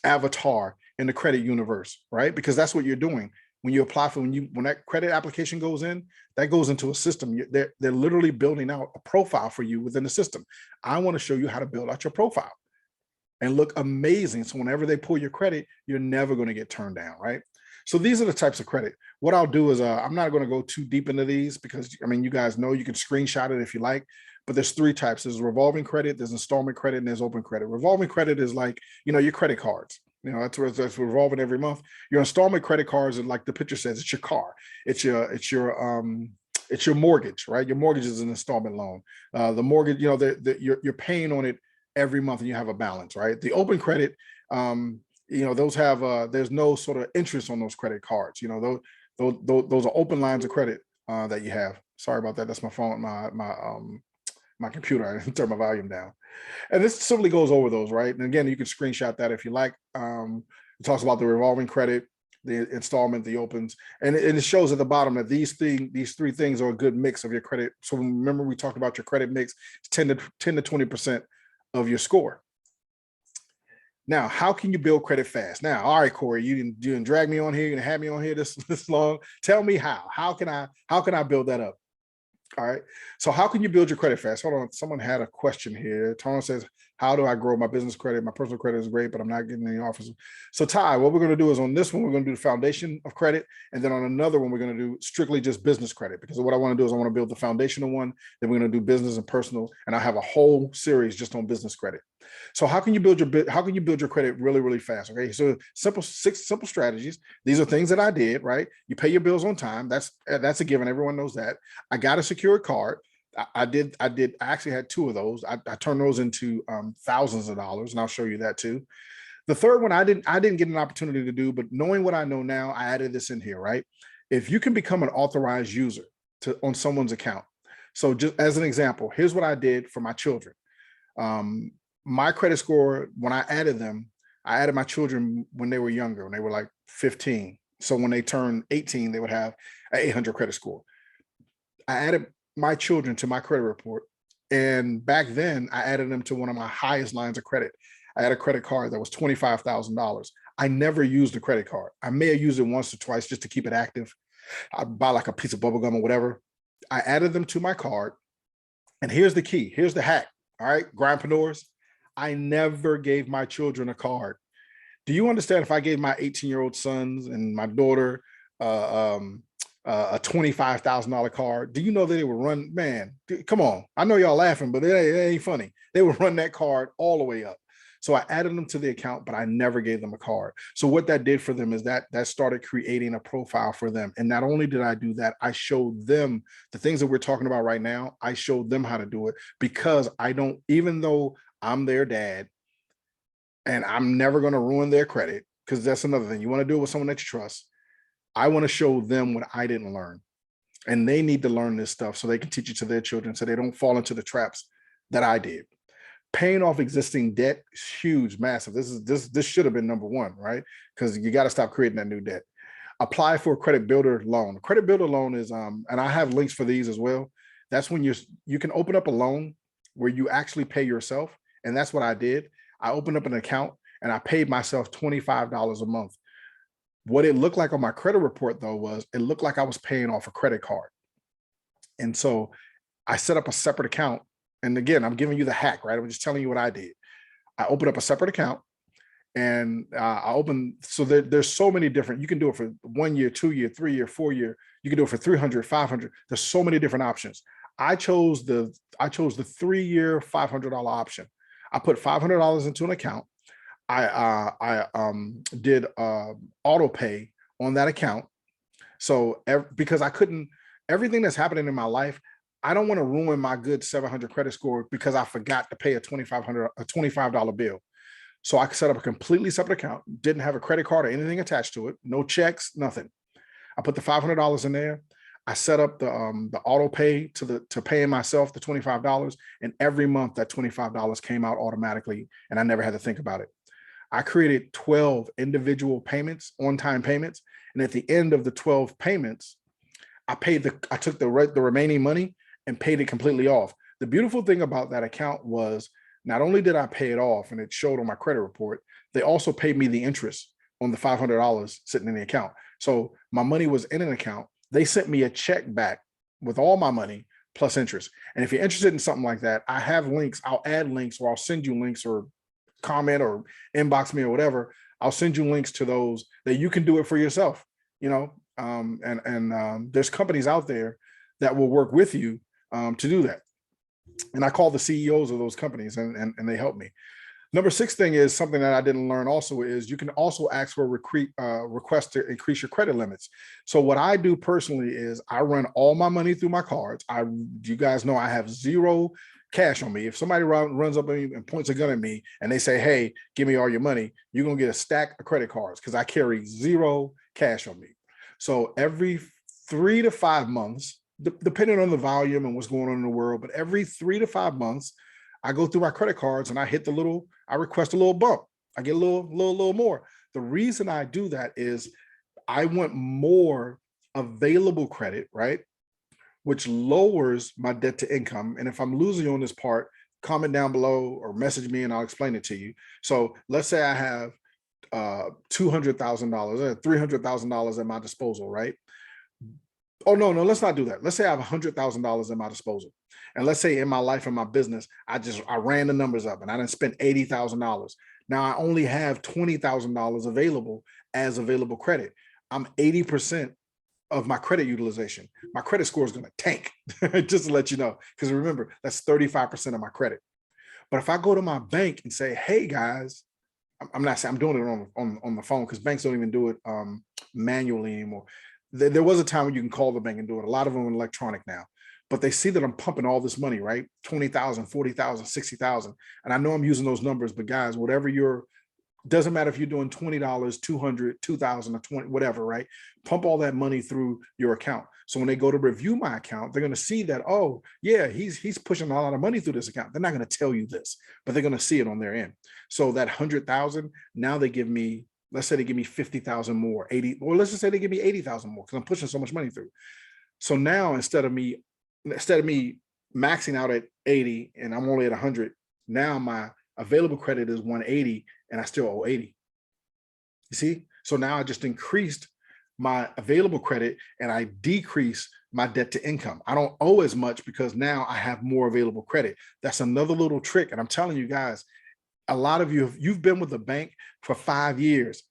avatar in the credit universe, right? Because that's what you're doing. When you apply when that credit application goes in, that goes into a system. They're literally building out a profile for you within the system. I want to show you how to build out your profile and look amazing. So whenever they pull your credit, you're never going to get turned down, right? So these are the types of credit. What I'll do is I'm not going to go too deep into these because, you guys know you can screenshot it if you like, but there's 3 types. There's revolving credit, there's installment credit, and there's open credit. Revolving credit is like, your credit cards. That's revolving every month. Your installment credit cards are like the picture says, it's your car. It's your mortgage, right? Your mortgage is an installment loan. The mortgage, you're paying on it every month and you have a balance, right? The open credit, those have there's no sort of interest on those credit cards. Those are open lines of credit that you have. Sorry about that. That's my phone, my computer. I turn my volume down. And this simply goes over those, right? And again, you can screenshot that if you like. It talks about the revolving credit, the installment, the opens, and it shows at the bottom that these 3 things are a good mix of your credit. So remember, we talked about your credit mix, 10 to 20% of your score. Now, how can you build credit fast? Now, all right, Corey, you didn't drag me on here, you didn't have me on here this long. Tell me how. How can I build that up? All right. So how can you build your credit fast? Hold on. Someone had a question here. Tony says, how do I grow my business credit? My personal credit is great, but I'm not getting any offers. So Ty, what we're going to do is on this one, we're going to do the foundation of credit. And then on another one, we're going to do strictly just business credit, because what I want to do is I want to build the foundational one. Then we're going to do business and personal. And I have a whole series just on business credit. So how can you build your credit really, really fast? Okay. So 6 simple strategies. These are things that I did, right? You pay your bills on time. That's a given. Everyone knows that. I got a secured card. I actually had 2 of those. I turned those into thousands of dollars, and I'll show you that too. The third one I didn't get an opportunity to do, but knowing what I know now, I added this in here, right? If you can become an authorized user, on someone's account. So just as an example, here's what I did for my children. My credit score, when I added them, I added my children when they were younger, when they were like 15. So when they turned 18, they would have an 800 credit score. I added my children to my credit report. And back then I added them to one of my highest lines of credit. I had a credit card that was $25,000. I never used a credit card. I may have used it once or twice just to keep it active. I'd buy like a piece of bubble gum or whatever. I added them to my card. And here's the key. Here's the hack. All right, grindpreneurs. I never gave my children a card. Do you understand if I gave my 18-year-old sons and my daughter a $25,000 card, do you know that they would run, man, come on. I know y'all laughing, but it ain't funny. They would run that card all the way up. So I added them to the account, but I never gave them a card. So what that did for them is that started creating a profile for them. And not only did I do that, I showed them the things that we're talking about right now. I showed them how to do it, because I don't, even though I'm their dad and I'm never going to ruin their credit, because that's another thing. You want to do it with someone that you trust. I want to show them what I didn't learn. And they need to learn this stuff so they can teach it to their children, so they don't fall into the traps that I did. Paying off existing debt is huge, massive. This should have been number one, right? Because you got to stop creating that new debt. Apply for a credit builder loan. A credit builder loan is, and I have links for these as well. That's when you can open up a loan where you actually pay yourself. And that's what I did. I opened up an account and I paid myself $25 a month. What it looked like on my credit report, though, was it looked like I was paying off a credit card. And so I set up a separate account. And again, I'm giving you the hack, right? I'm just telling you what I did. I opened up a separate account, and so there's so many different, you can do it for 1 year, 2 year, 3 year, 4 year. You can do it for 300, 500. There's so many different options. I chose the 3-year, $500 option. I put $500 into an account. I did auto pay on that account. So because I couldn't, everything that's happening in my life, I don't want to ruin my good 700 credit score because I forgot to pay a $25 bill. So I set up a completely separate account, didn't have a credit card or anything attached to it, no checks, nothing. I put the $500 in there. I set up the auto pay to paying myself the $25, and every month that $25 came out automatically, and I never had to think about it. I created 12 individual payments, on-time payments, and at the end of the 12 payments, I took the remaining money and paid it completely off. The beautiful thing about that account was not only did I pay it off and it showed on my credit report, they also paid me the interest on the $500 sitting in the account. So my money was in an account. They sent me a check back with all my money plus interest. And if you're interested in something like that, I have links. I'll add links, or I'll send you links, or comment or inbox me or whatever. I'll send you links to those that you can do it for yourself, you know. There's companies out there that will work with you to do that. And I call the CEOs of those companies, and they help me. Number 6 thing is something that I didn't learn also is you can also ask for a request to increase your credit limits. So what I do personally is I run all my money through my cards. You guys know I have zero cash on me. If somebody runs up at me and points a gun at me and they say, hey, give me all your money, you're going to get a stack of credit cards because I carry zero cash on me. So every 3 to 5 months, depending on the volume and what's going on in the world, but every 3 to 5 months, I go through my credit cards and I request a little bump. I get a little more. The reason I do that is I want more available credit, right? Which lowers my debt to income. And if I'm losing you on this part, comment down below or message me and I'll explain it to you. So let's say I have $200,000 or $300,000 at my disposal, right? Oh, no, let's not do that. Let's say I have $100,000 at my disposal. And let's say in my life and my business, I ran the numbers up and I didn't spend $80,000. Now I only have $20,000 available as available credit. I'm 80% of my credit utilization. My credit score is going to tank, just to let you know. Because remember, that's 35% of my credit. But if I go to my bank and say, hey guys, I'm not saying I'm doing it on the phone, because banks don't even do it manually anymore. There was a time when you can call the bank and do it. A lot of them are electronic now, but they see that I'm pumping all this money, right? 20,000, 40,000, 60,000. And I know I'm using those numbers, but guys, whatever your Doesn't matter if you're doing $20, 200, 2,000 or 20, whatever, right? Pump all that money through your account. So when they go to review my account, they're going to see that, oh yeah, he's pushing a lot of money through this account. They're not going to tell you this, but they're going to see it on their end. So that 100,000, now they give me, let's say they give me 50,000 more, 80, or let's just say they give me 80,000 more because I'm pushing so much money through. So now instead of me maxing out at 80 and I'm only at 100, now my available credit is 180 and I still owe 80. You see? So now I just increased my available credit and I decrease my debt to income. I don't owe as much because now I have more available credit. That's another little trick. And I'm telling you guys, a lot of you, you've been with the bank for 5 years.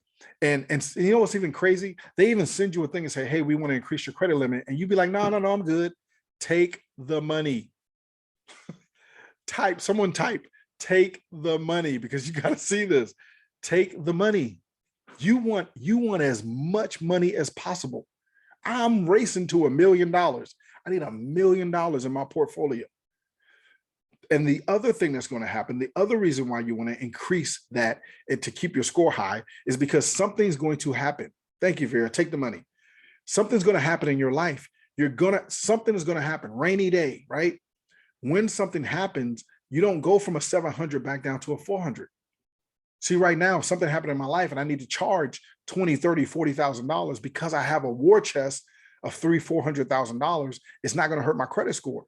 And you know what's even crazy? They even send you a thing and say, hey, we want to increase your credit limit. And you'd be like, no, I'm good. Take the money. Someone type, take the money, because you got to see this. Take the money. You want as much money as possible. I'm racing to $1 million. I need $1 million in my portfolio. And the other thing that's going to happen, the other reason why you want to increase that and to keep your score high is because something's going to happen. Thank you, Vera. Take the money. Something's going to happen in your life. Something is going to happen. Rainy day, right? When something happens, you don't go from a 700 back down to a 400. See, right now, something happened in my life and I need to charge $20,000, $30,000, $40,000 because I have a war chest of $300,000, $400,000. It's not going to hurt my credit score.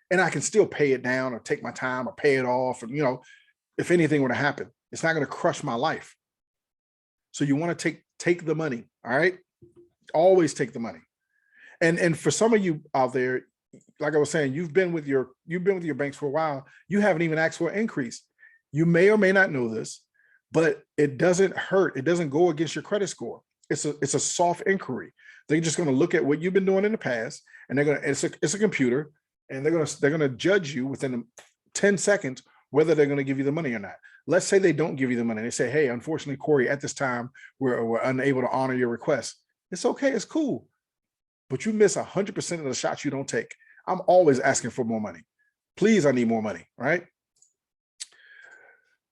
And I can still pay it down or take my time or pay it off. And, if anything were to happen, it's not going to crush my life. So you want to take the money. All right. Always take the money. And for some of you out there, like I was saying, you've been with your banks for a while. You haven't even asked for an increase. You may or may not know this, but it doesn't hurt. It doesn't go against your credit score. It's a soft inquiry. They're just going to look at what you've been doing in the past, and it's a computer, and they're going to judge you within 10 seconds whether they're going to give you the money or not. Let's say they don't give you the money. They say, hey, unfortunately, Corey, at this time, we're unable to honor your request. It's okay. It's cool. But you miss 100% of the shots you don't take. I'm always asking for more money. Please, I need more money, right?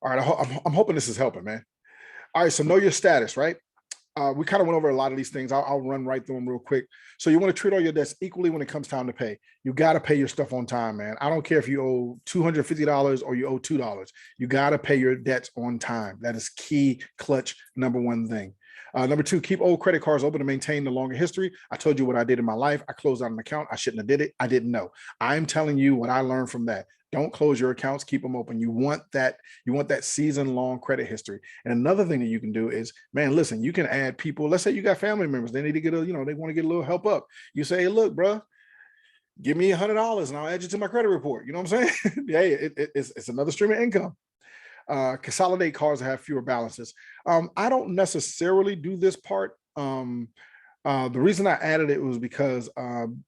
All right, I'm hoping this is helping, man. All right, so know your status, right? We kind of went over a lot of these things. I'll run right through them real quick. So you want to treat all your debts equally when it comes time to pay. You got to pay your stuff on time, man. I don't care if you owe $250 or you owe $2. You got to pay your debts on time. That is key, clutch, number one thing. Number two, keep old credit cards open to maintain the longer history. I told you what I did in my life. I closed out an account. I shouldn't have did it. I didn't know. I'm telling you what I learned from that. Don't close your accounts, keep them open. You want that season-long credit history. And another thing that you can do is, man, listen, you can add people. Let's say you got family members. They need to get they want to get a little help up. You say, hey, look, bro, give me $100 and I'll add you to my credit report. You know what I'm saying? Hey, it's another stream of income. Consolidate cards that have fewer balances. I don't necessarily do this part. The reason I added it was because one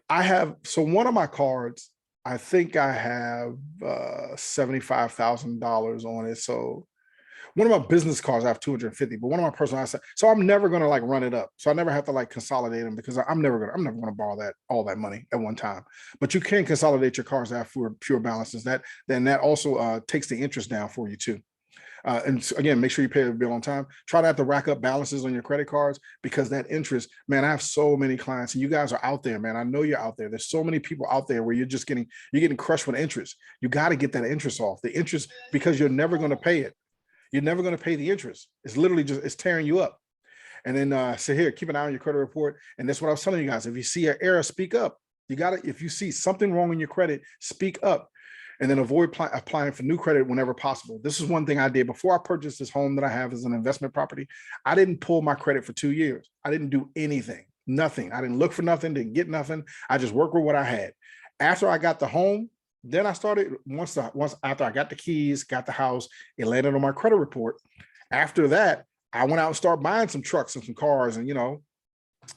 of my cards, I think I have $75,000 on it. So one of my business cards, I have 250, but one of my personal assets. So I'm never going to run it up. So I never have to consolidate them because I'm never going to borrow all that money at one time. But you can consolidate your cards that have pure balances. That also takes the interest down for you too. And again, make sure you pay the bill on time. Try not to rack up balances on your credit cards because that interest, man, I have so many clients and you guys are out there, man. I know you're out there. There's so many people out there where you're getting crushed with interest. You got to get that interest off. The interest, because you're never going to pay it. You're never going to pay the interest. It's literally it's tearing you up. And then so here, keep an eye on your credit report. And that's what I was telling you guys. If you see an error, speak up. If you see something wrong in your credit, speak up. And then avoid applying for new credit whenever possible. This is one thing I did before I purchased this home that I have as an investment property. I didn't pull my credit for 2 years. I didn't do anything, nothing. I didn't look for nothing, didn't get nothing. I just worked with what I had. After I got the home, then I started, once after I got the keys, got the house, it landed on my credit report. After that, I went out and started buying some trucks and some cars and,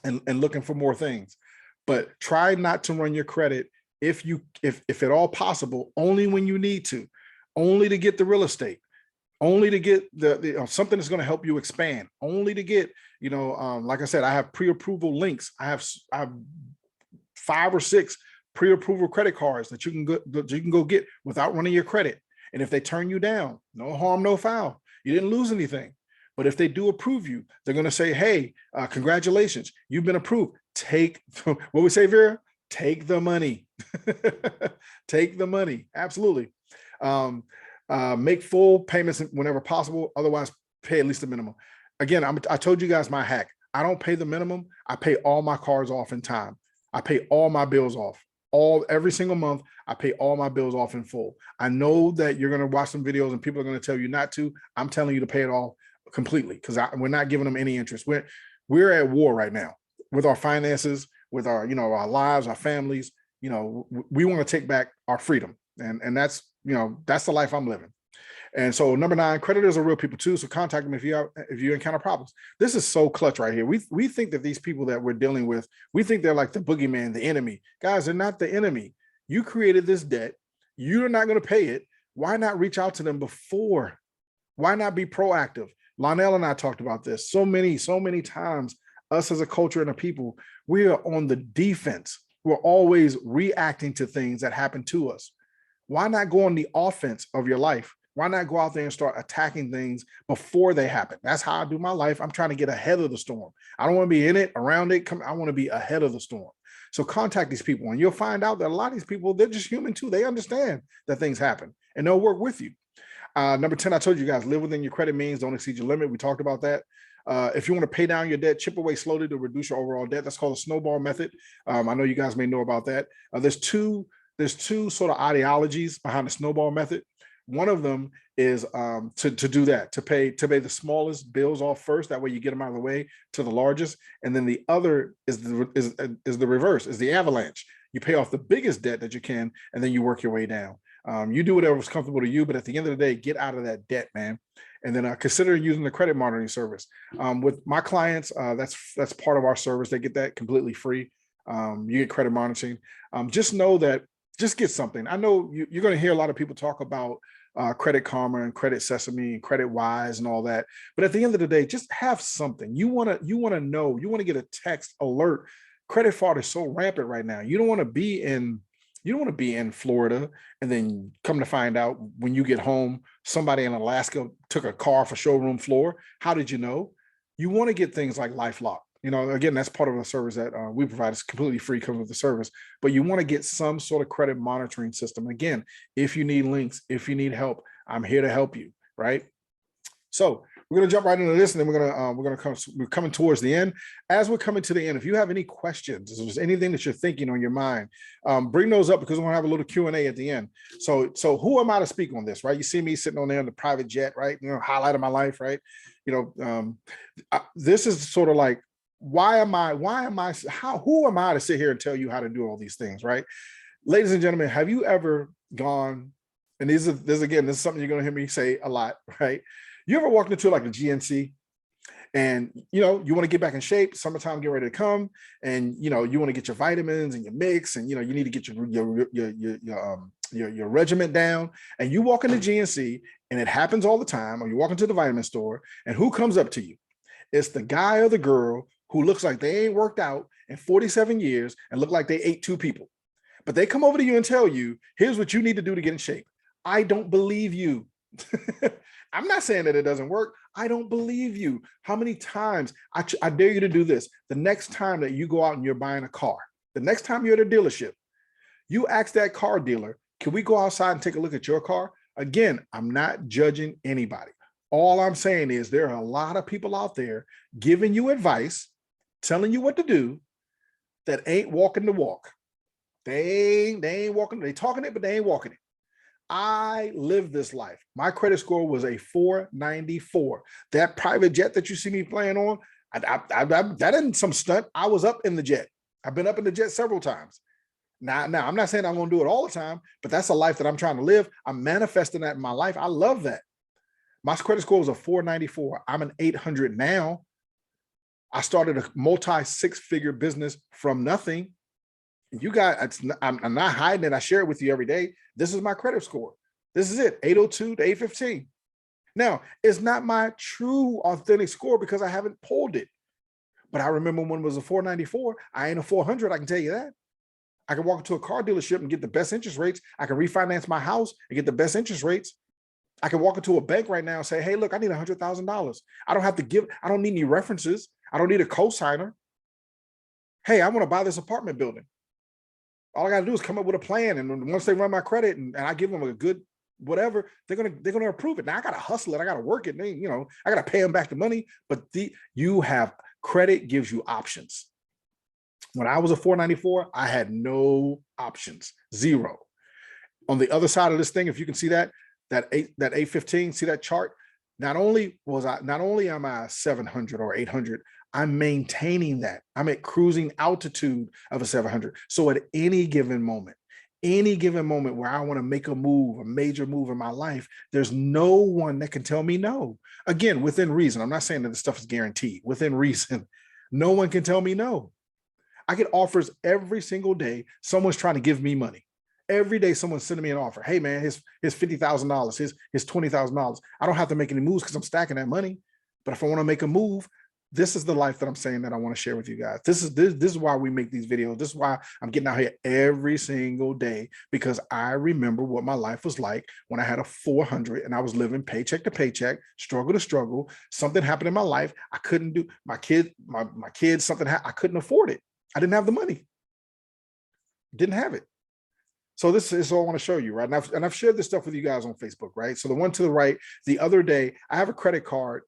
and looking for more things. But try not to run your credit if at all possible, only when you need to, only to get the real estate, only to get the something that's going to help you expand, only to get, like I said, I have pre-approval links. I have 5 or 6 pre-approval credit cards that you can go get without running your credit. And if they turn you down, no harm, no foul. You didn't lose anything. But if they do approve you, they're going to say, hey, congratulations, you've been approved. Take what we say, Vera, take the money. Take the money. Absolutely. Make full payments whenever possible. Otherwise, pay at least the minimum. Again, I told you guys my hack. I don't pay the minimum. I pay all my cards off in time. I pay all my bills off. Every single month, I pay all my bills off in full. I know that you're going to watch some videos and people are going to tell you not to. I'm telling you to pay it all completely because we're not giving them any interest. We're at war right now with our finances, with our, our lives, our families. We want to take back our freedom. And that's, that's the life I'm living. And so number 9, creditors are real people too. So contact them if you encounter problems. This is so clutch right here. We think that these people that we're dealing with, we think they're like the boogeyman, the enemy. Guys, they're not the enemy. You created this debt. You're not going to pay it. Why not reach out to them before? Why not be proactive? Lionel and I talked about this so many times. Us as a culture and a people, we are on the defense. We're always reacting to things that happen to us. Why not go on the offense of your life? Why not go out there and start attacking things before they happen? That's how I do my life. I'm trying to get ahead of the storm. I don't want to be in it, around it. I want to be ahead of the storm. So contact these people and you'll find out that a lot of these people, they're just human too. They understand that things happen and they'll work with you. Number 10, I told you guys, live within your credit means, don't exceed your limit. We talked about that. If you want to pay down your debt, chip away slowly to reduce your overall debt. That's called a snowball method. I know you guys may know about that. There's two sort of ideologies behind the snowball method. One of them is to do that, to pay the smallest bills off first. That way you get them out of the way to the largest. And then the other is the reverse, is the avalanche. You pay off the biggest debt that you can, and then you work your way down. You do whatever's comfortable to you, but at the end of the day, get out of that debt, man. And then consider using the credit monitoring service. With my clients, that's part of our service. They get that completely free. You get credit monitoring. Just know that, just get something. I know you're going to hear a lot of people talk about Credit Karma and Credit Sesame and Credit Wise and all that. But at the end of the day, just have something. You want to know, you want to get a text alert. Credit fraud is so rampant right now. You don't want to be in Florida and then come to find out when you get home, somebody in Alaska took a car off a showroom floor. How did you know? You want to get things like LifeLock. Again, that's part of the service that we provide. It's completely free, comes with the service, but you want to get some sort of credit monitoring system. Again, if you need links, if you need help, I'm here to help you, right? So we're going to jump right into this, and then we're coming towards the end. As we're coming to the end, if you have any questions, if there's anything that you're thinking on your mind, bring those up because we're going to have a little Q&A at the end. So who am I to speak on this, right? You see me sitting on there in the private jet, right? Highlight of my life, right? This is sort of like, who am I to sit here and tell you how to do all these things, right? Ladies and gentlemen, have you ever gone, and this is something you're going to hear me say a lot, right? You ever walked into like a GNC and, you want to get back in shape, summertime, get ready to come. And, you want to get your vitamins and your mix and, you need to get your regimen down, and you walk into GNC, and it happens all the time, or you walk into the vitamin store, and who comes up to you? It's the guy or the girl who looks like they ain't worked out in 47 years and look like they ate 2 people. But they come over to you and tell you, here's what you need to do to get in shape. I don't believe you. I'm not saying that it doesn't work. I don't believe you. How many times, I dare you to do this. The next time that you go out and you're buying a car, the next time you're at a dealership, you ask that car dealer, can we go outside and take a look at your car? Again, I'm not judging anybody. All I'm saying is there are a lot of people out there giving you advice, telling you what to do, that ain't walking the walk. They ain't walking, they talking it, but they ain't walking it. I live this life. My credit score was a 494. That private jet that you see me playing on, that isn't some stunt. I was up in the jet. I've been up in the jet several times. Now, I'm not saying I'm going to do it all the time, but that's a life that I'm trying to live. I'm manifesting that in my life. I love that. My credit score was a 494. I'm an 800 now. I started a multi-6-figure business from nothing. You guys, I'm not hiding it. I share it with you every day. This is my credit score. This is it, 802 to 815. Now, it's not my true authentic score because I haven't pulled it. But I remember when it was a 494. I ain't a 400, I can tell you that. I can walk into a car dealership and get the best interest rates. I can refinance my house and get the best interest rates. I can walk into a bank right now and say, hey, look, I need $100,000. I don't have to give, I don't need any references. I don't need a cosigner. Hey, I want to buy this apartment building. All I got to do is come up with a plan. And once they run my credit and I give them a good whatever, they're gonna approve it. Now I gotta hustle it, I gotta work it, and I gotta pay them back the money. But you have credit gives you options. When I was a 494, I had no options, zero. On the other side of this thing, if you can see that 815, see that chart? Not only am I 700 or 800, I'm maintaining that. I'm at cruising altitude of a 700. So at any given moment where I want to make a move, a major move in my life, there's no one that can tell me no. Again, within reason. I'm not saying that this stuff is guaranteed. Within reason, no one can tell me no. I get offers every single day. Someone's trying to give me money. Every day someone's sending me an offer. Hey man, here's $50,000, here's $20,000. I don't have to make any moves because I'm stacking that money. But if I want to make a move, this is the life that I'm saying that I want to share with you guys. This is why we make these videos. This is why I'm getting out here every single day, because I remember what my life was like when I had a 400 and I was living paycheck to paycheck, struggle to struggle. Something happened in my life. I couldn't do my kids, something happened. I couldn't afford it. I didn't have the money. Didn't have it. So this is all I want to show you, right? And I've shared this stuff with you guys on Facebook, right? So the one to the right, the other day, I have a credit card.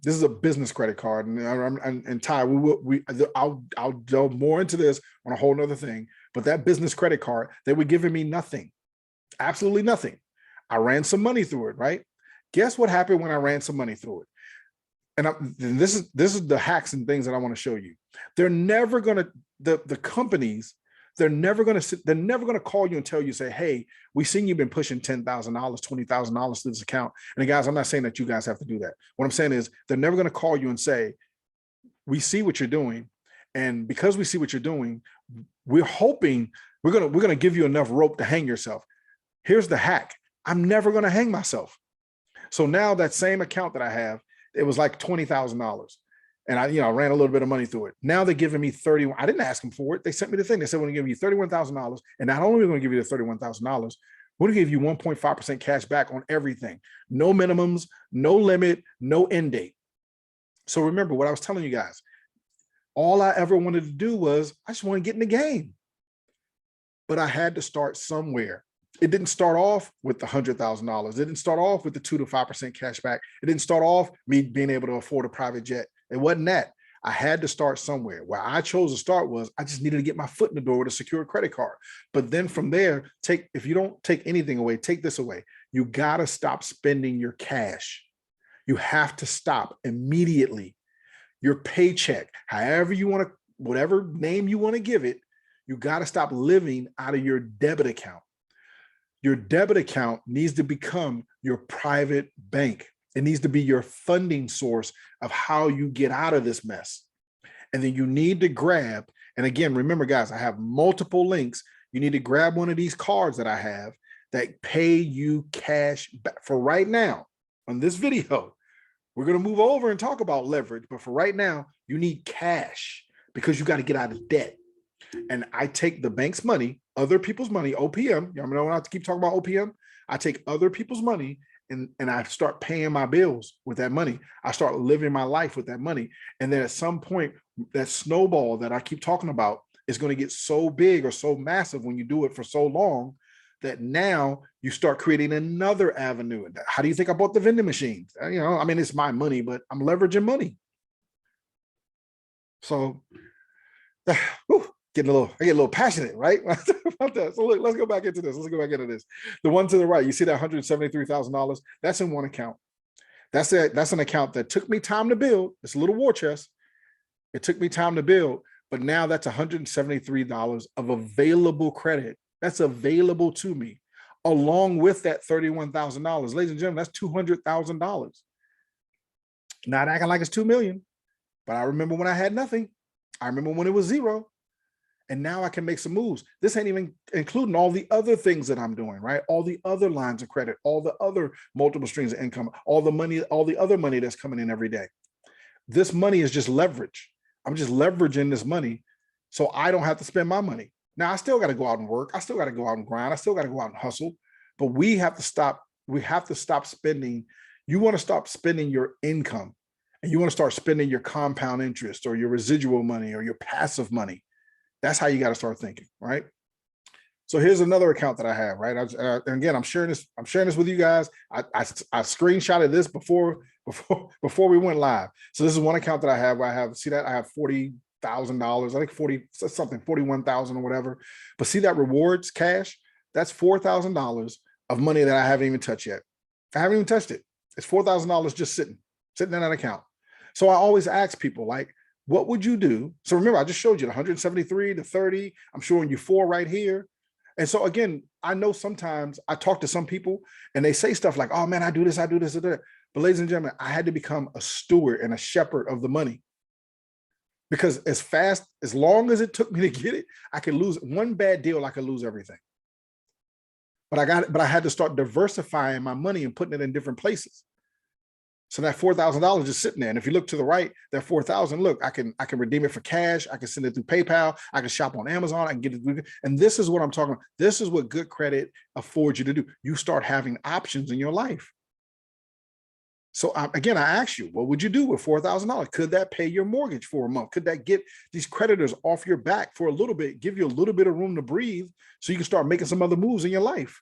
This is a business credit card, and Ty, I'll delve more into this on a whole nother thing. But that business credit card, they were giving me nothing, absolutely nothing. I ran some money through it, right? Guess what happened when I ran some money through it? And this is the hacks and things that I want to show you. They're never gonna the companies. They're never going to call you and tell you, say, hey, we seen you've been pushing $10,000, $20,000 to this account. And guys, I'm not saying that you guys have to do that. What I'm saying is they're never going to call you and say, we see what you're doing. And because we see what you're doing, we're hoping we're going to give you enough rope to hang yourself. Here's the hack. I'm never going to hang myself. So now that same account that I have, it was like $20,000. And I ran a little bit of money through it. Now they're giving me 31. I didn't ask them for it. They sent me the thing. They said, we're going to give you $31,000. And not only are we going to give you the $31,000, we're going to give you 1.5% cash back on everything. No minimums, no limit, no end date. So remember what I was telling you guys. All I ever wanted to do was I just want to get in the game. But I had to start somewhere. It didn't start off with the $100,000. It didn't start off with the 2 to 5% cash back. It didn't start off me being able to afford a private jet. It wasn't that. I had to start somewhere. Where I chose to start was I just needed to get my foot in the door with a secure credit card. But then from there, if you don't take anything away, take this away. You got to stop spending your cash. You have to stop immediately. Your paycheck, however you want to, whatever name you want to give it, you got to stop living out of your debit account. Your debit account needs to become your private bank. It needs to be your funding source of how you get out of this mess. And then you need to grab, and again, remember guys, I have multiple links. You need to grab one of these cards that I have that pay you cash back. For right now, on this video, we're going to move over and talk about leverage. But for right now, you need cash because you got to get out of debt. And I take the bank's money, other people's money, OPM. Y'all know I have to keep talking about OPM. I take other people's money and I start paying my bills with that money. I start living my life with that money. And then at some point, that snowball that I keep talking about is going to get so big or so massive when you do it for so long that now you start creating another avenue. How do you think I bought the vending machines? I mean, it's my money, but I'm leveraging money. So, I get a little passionate, right? About that. So look, let's go back into this. The one to the right, you see that $173,000? That's in one account. That's an account that took me time to build. It's a little war chest. It took me time to build, but now that's $173 of available credit. That's available to me, along with that $31,000. Ladies and gentlemen, that's $200,000. Not acting like it's $2 million, but I remember when I had nothing. I remember when it was zero. And now I can make some moves. This ain't even including all the other things that I'm doing, right? All the other lines of credit, all the other multiple streams of income, all the other money that's coming in every day. This money is just leverage. I'm just leveraging this money so I don't have to spend my money. Now I still got to go out and work. I still got to go out and grind. I still got to go out and hustle. But we have to stop. We have to stop spending. You want to stop spending your income, and you want to start spending your compound interest or your residual money or your passive money. That's how you got to start thinking, right? So here's another account that I have, right? And again, I'm sharing this. I'm sharing this with you guys. I screenshotted this before we went live. So this is one account that I have. Where I have, see that I have $40,000. I think 40 something, 41,000 or whatever. But see that rewards cash? That's $4,000 of money that I haven't even touched yet. I haven't even touched it. It's $4,000 just sitting in that account. So I always ask people, like, what would you do? So remember, I just showed you the 173, the 30. I'm showing you 4 right here. And so again, I know sometimes I talk to some people and they say stuff like, oh man, I do this, I do this, I do that. But ladies and gentlemen, I had to become a steward and a shepherd of the money. Because as long as it took me to get it, I could lose one bad deal, I could lose everything. But I had to start diversifying my money and putting it in different places. So that $4,000 is sitting there. And if you look to the right, that 4,000, look, I can redeem it for cash. I can send it through PayPal. I can shop on Amazon. I can get it. And this is what I'm talking about. This is what good credit affords you to do. You start having options in your life. So again, I ask you, what would you do with $4,000? Could that pay your mortgage for a month? Could that get these creditors off your back for a little bit, give you a little bit of room to breathe so you can start making some other moves in your life?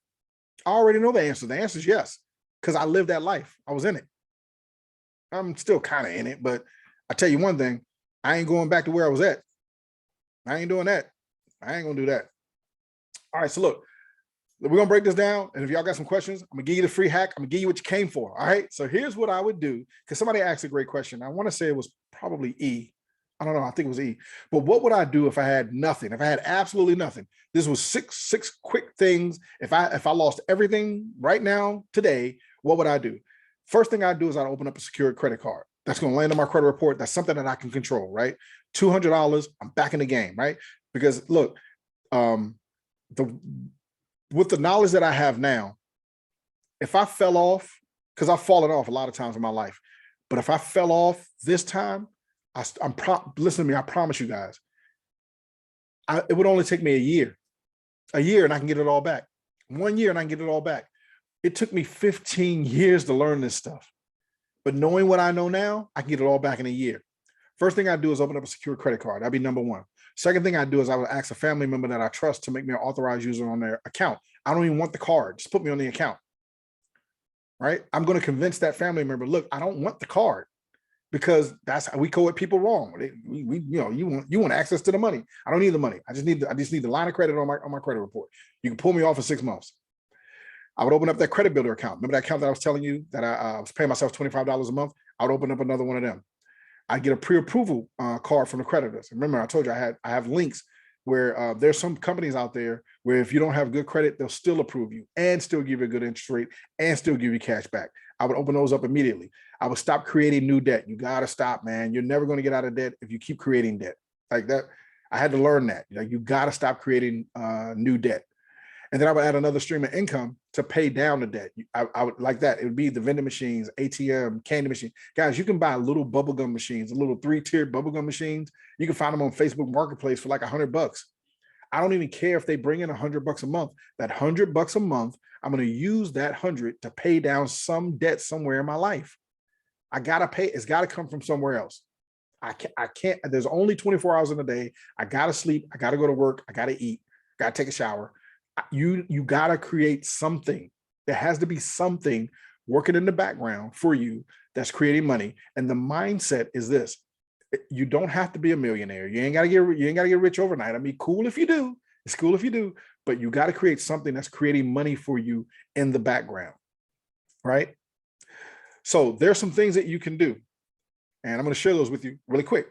I already know the answer. The answer is yes, because I lived that life. I was in it. I'm still kind of in it, but I tell you one thing, I ain't going back to where I was at. I ain't doing that. I ain't gonna do that. All right, so look, we're gonna break this down, and if y'all got some questions, I'm gonna give you the free hack. I'm gonna give you what you came for. All right, so here's what I would do, because somebody asked a great question. I want to say it was probably E. I don't know. I think it was E. But what would I do if I had nothing? If I had absolutely nothing? This was six quick things. If I lost everything right now today, what would I do? First thing I do is I open up a secured credit card. That's going to land on my credit report. That's something that I can control, right? $200, I'm back in the game, right? Because look, with the knowledge that I have now, if I fell off, because I've fallen off a lot of times in my life, but if I fell off this time, listen to me, I promise you guys, it would only take me a year and I can get it all back. 1 year and I can get it all back. It took me 15 years to learn this stuff. But knowing what I know now, I can get it all back in a year. First thing I do is open up a secure credit card. That'd be number one. Second thing I do is I would ask a family member that I trust to make me an authorized user on their account. I don't even want the card. Just put me on the account. Right? I'm going to convince that family member, look, I don't want the card, because that's how we code people wrong. You want access to the money. I don't need the money. I just need the line of credit on my credit report. You can pull me off for 6 months. I would open up that credit builder account. Remember that account that I was telling you that I was paying myself $25 a month? I would open up another one of them. I'd get a pre-approval card from the creditors. Remember, I told you I have links where there's some companies out there where if you don't have good credit, they'll still approve you and still give you a good interest rate and still give you cash back. I would open those up immediately. I would stop creating new debt. You got to stop, man. You're never going to get out of debt if you keep creating debt like that. I had to learn that. Like, you got to stop creating new debt. And then I would add another stream of income to pay down the debt. I would like that. It would be the vending machines, ATM, candy machine. Guys, you can buy little bubblegum machines, little 3-tiered bubblegum machines. You can find them on Facebook Marketplace for like $100. I don't even care if they bring in $100 a month. That $100 a month, I'm going to use that 100 to pay down some debt somewhere in my life. I got to pay. It's got to come from somewhere else. I can't. There's only 24 hours in a day. I got to sleep. I got to go to work. I got to eat. Got to take a shower. You got to create something. There has to be something working in the background for you that's creating money. And the mindset is this: you don't have to be a millionaire. You ain't got to get rich overnight. I mean, cool if you do. It's cool if you do, but you got to create something that's creating money for you in the background, right? So there's some things that you can do, and I'm going to share those with you really quick.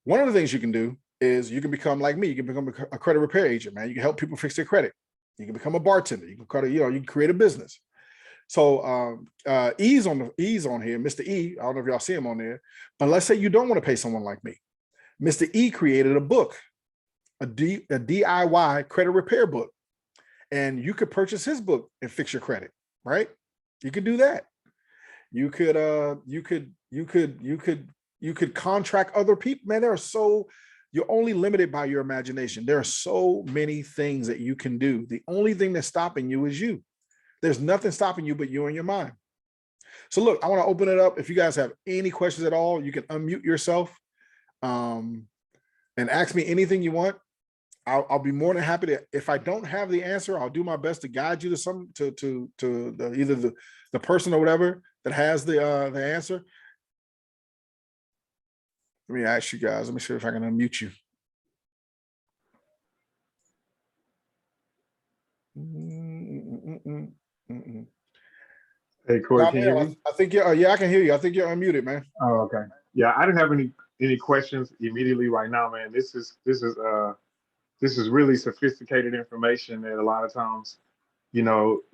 One of the things you can do is you can become like me. You can become a credit repair agent, man. You can help people fix their credit. You can become a bartender. You can create a business. So E's on here, Mr. E. I don't know if y'all see him on there, but let's say you don't want to pay someone like me. Mr. E created a book, a DIY credit repair book, and you could purchase his book and fix your credit, right? You could do that. You could contract other people, man. You're only limited by your imagination. There are so many things that you can do. The only thing that's stopping you is you. There's nothing stopping you but you and your mind. So look, I want to open it up. If you guys have any questions at all, you can unmute yourself and ask me anything you want. I'll be more than happy to. If I don't have the answer, I'll do my best to guide you to either the person or whatever that has the answer. Let me ask you guys. Let me see if I can unmute you. Hey, Corey, can you hear me? I think you're, yeah, I can hear you. I think you're unmuted, man. Oh, okay. Yeah, I didn't have any questions immediately right now, man. This is really sophisticated information that a lot of times,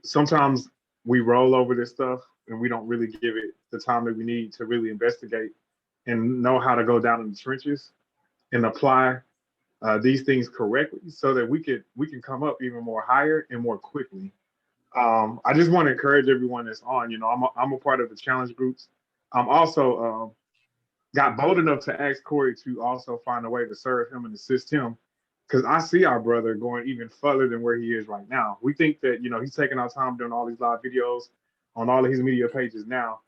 sometimes we roll over this stuff and we don't really give it the time that we need to really investigate and know how to go down in the trenches and apply these things correctly so that we can come up even more higher and more quickly. I just want to encourage everyone that's on. I'm a part of the challenge groups. I'm also got bold enough to ask Corey to also find a way to serve him and assist him, because I see our brother going even further than where he is right now. We think that he's taking our time doing all these live videos on all of his media pages now.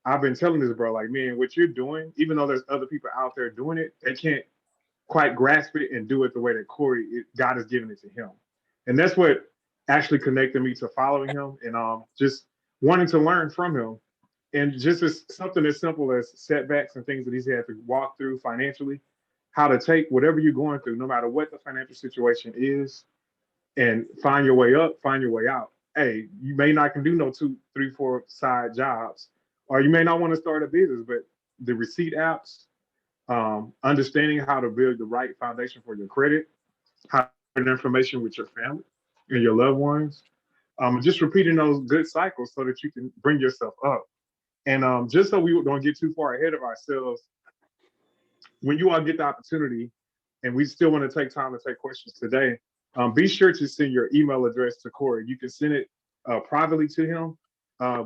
I've been telling this bro, like, man, what you're doing, even though there's other people out there doing it, they can't quite grasp it and do it the way that God has given it to him. And that's what actually connected me to following him and just wanting to learn from him. And just as something as simple as setbacks and things that he's had to walk through financially, how to take whatever you're going through, no matter what the financial situation is, and find your way up, find your way out. Hey, you may not can do no 2, 3, 4 side jobs, or you may not want to start a business, but the receipt apps, understanding how to build the right foundation for your credit, how to share information with your family and your loved ones, just repeating those good cycles so that you can bring yourself up. And just so we don't get too far ahead of ourselves, when you all get the opportunity, and we still want to take time to take questions today, be sure to send your email address to Corey. You can send it privately to him.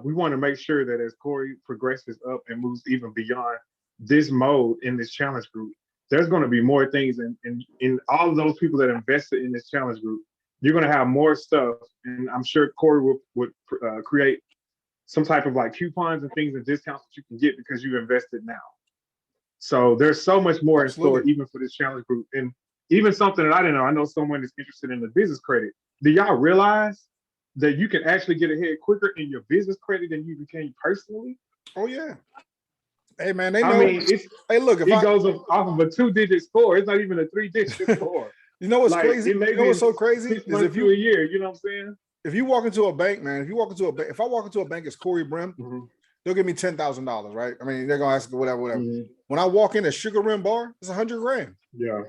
We want to make sure that as Corey progresses up and moves even beyond this mode in this challenge group, there's going to be more things. And in all of those people that invested in this challenge group, you're going to have more stuff. And I'm sure Corey would create some type of like coupons and things and discounts that you can get because you invested now. So there's so much more Absolutely. in store, even for this challenge group. And even something that I didn't know, I know someone is interested in the business credit. Do y'all realize that you can actually get ahead quicker in your business credit than you became personally? Oh yeah. Hey man, they know. I mean, hey, look, it goes off of a 2-digit score. It's not even a 3-digit score. You know what's like, crazy? You know what's so crazy is if you a year. You know what I'm saying? If you walk into a bank, man, if I walk into a bank as Corey Brim, they'll give me $10,000, right? I mean, they're gonna ask whatever. When I walk in a Sugar Rim bar, it's $100,000. Yeah.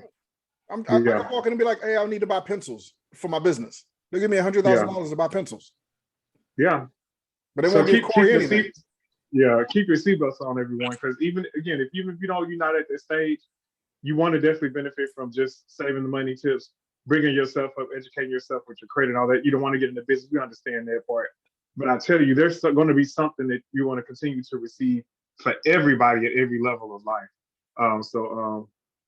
I can walk in and be like, hey, I need to buy pencils for my business. They'll give me $100,000 to buy pencils. Yeah. But they won't give Corey anything. Keep your seatbelts on, everyone, because even if you're not at this stage, you want to definitely benefit from just saving the money, tips, bringing yourself up, educating yourself with your credit and all that. You don't want to get into business. We understand that part. But I tell you, there's going to be something that you want to continue to receive for everybody at every level of life.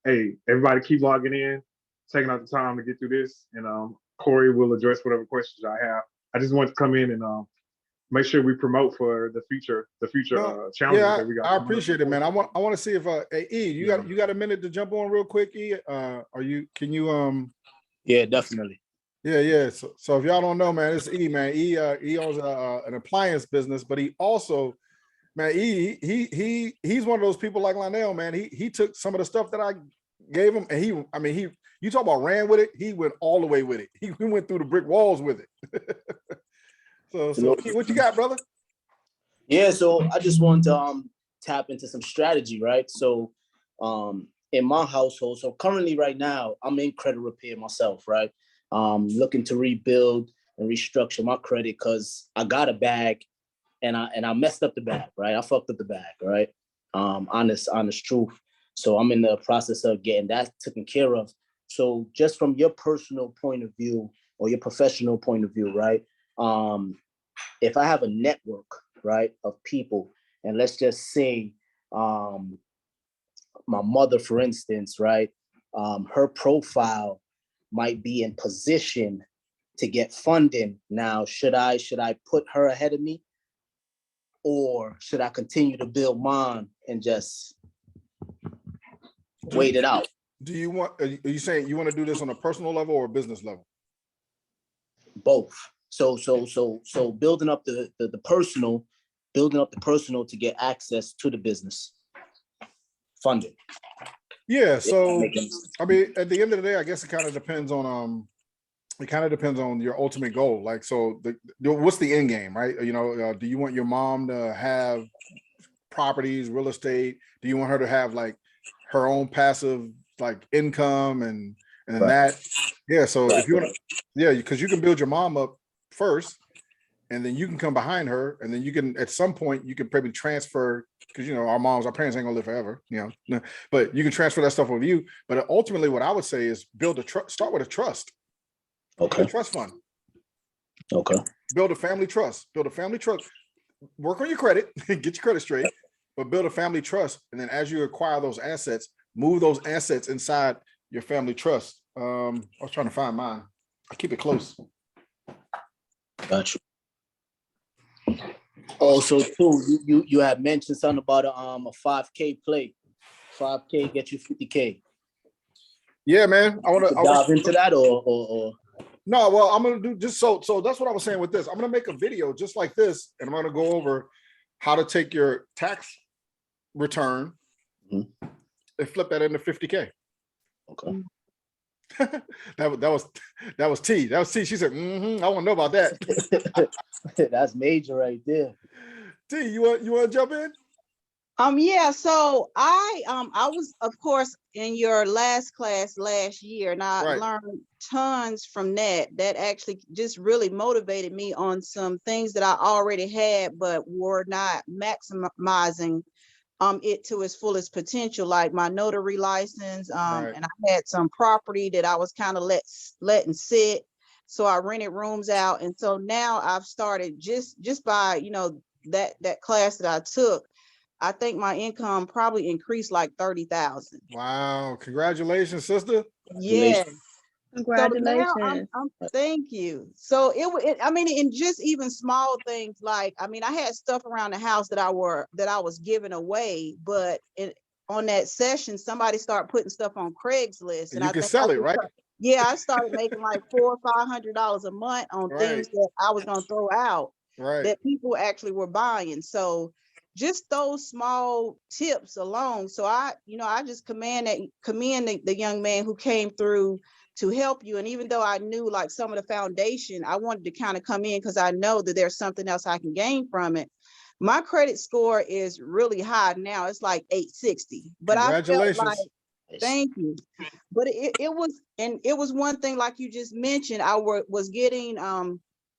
Hey, everybody keep logging in, taking out the time to get through this. And Corey will address whatever questions I have. I just want to come in and make sure we promote for the future challenges that we got. I appreciate it, man. I want to see if hey, E, you got a minute to jump on real quick, E? Yeah, definitely. Yeah. So if y'all don't know, man, it's E, man. E owns an appliance business, but he also, man, he's one of those people like Lionel, man. He took some of the stuff that I gave him, and you talk about ran with it, he went all the way with it. He went through the brick walls with it. So E, what you got, brother? Yeah, so I just want to tap into some strategy, right? So in my household, so currently right now, I'm in credit repair myself, right? Looking to rebuild and restructure my credit because I got a bag and I messed up the bag, right? I fucked up the bag, right? Honest truth. So I'm in the process of getting that taken care of. So just from your personal point of view or your professional point of view, right? If I have a network, right, of people, and let's just say my mother, for instance, right, her profile might be in position to get funding. Now, should I put her ahead of me, or should I continue to build mine and just wait it out? Do you want, are you saying you want to do this on a personal level or a business level? Both. So building up the personal, to get access to the business funding. Yeah. So, I mean, at the end of the day, I guess it kind of depends on, your ultimate goal. Like, so what's the end game, right? You know, do you want your mom to have properties, real estate? Do you want her to have like her own passive like income and then Right. that? Yeah. So if you want to, yeah, because you can build your mom up first, and then you can come behind her, and then you can, at some point, you can probably transfer, because, you know, our parents ain't gonna live forever, you know, but you can transfer that stuff over you. But ultimately, what I would say is build a trust, start with a trust. Okay. A trust fund. Okay. Build a family trust. Work on your credit, get your credit straight, but build a family trust. And then as you acquire those assets, move those assets inside your family trust. I was trying to find mine. I keep it close. Got you. Also, too, you had mentioned something about a 5K play. 5K get you 50K. Yeah, man. I want to dive into that or no. Well, I'm gonna do just so that's what I was saying with this. I'm gonna make a video just like this, and I'm gonna go over how to take your tax return and flip that into 50K. Okay. that was T. That was T. She said, I want to know about that. That's major right there. T, you want to jump in? Yeah, so I was, of course, in your last class last year, and I learned tons from that. That actually just really motivated me on some things that I already had, but were not maximizing it to its fullest potential, like my notary license. And I had some property that I was kind of letting sit. So I rented rooms out. And so now I've started just by, you know, that class that I took, I think my income probably increased like 30,000. Wow. Congratulations, sister. Yeah. Congratulations. So now I'm thank you. So I mean, in just even small things, like, I mean, I had stuff around the house that I was giving away, but on that session, somebody started putting stuff on Craigslist, and you can sell it, right? Yeah, I started making like $400 or $500 a month on things that I was gonna throw out that people actually were buying. So just those small tips alone. So I just commend the young man who came through to help you. And even though I knew like some of the foundation, I wanted to kind of come in because I know that there's something else I can gain from it. My credit score is really high now. It's like 860. But I felt like, thank you. But it was one thing, like you just mentioned, I was getting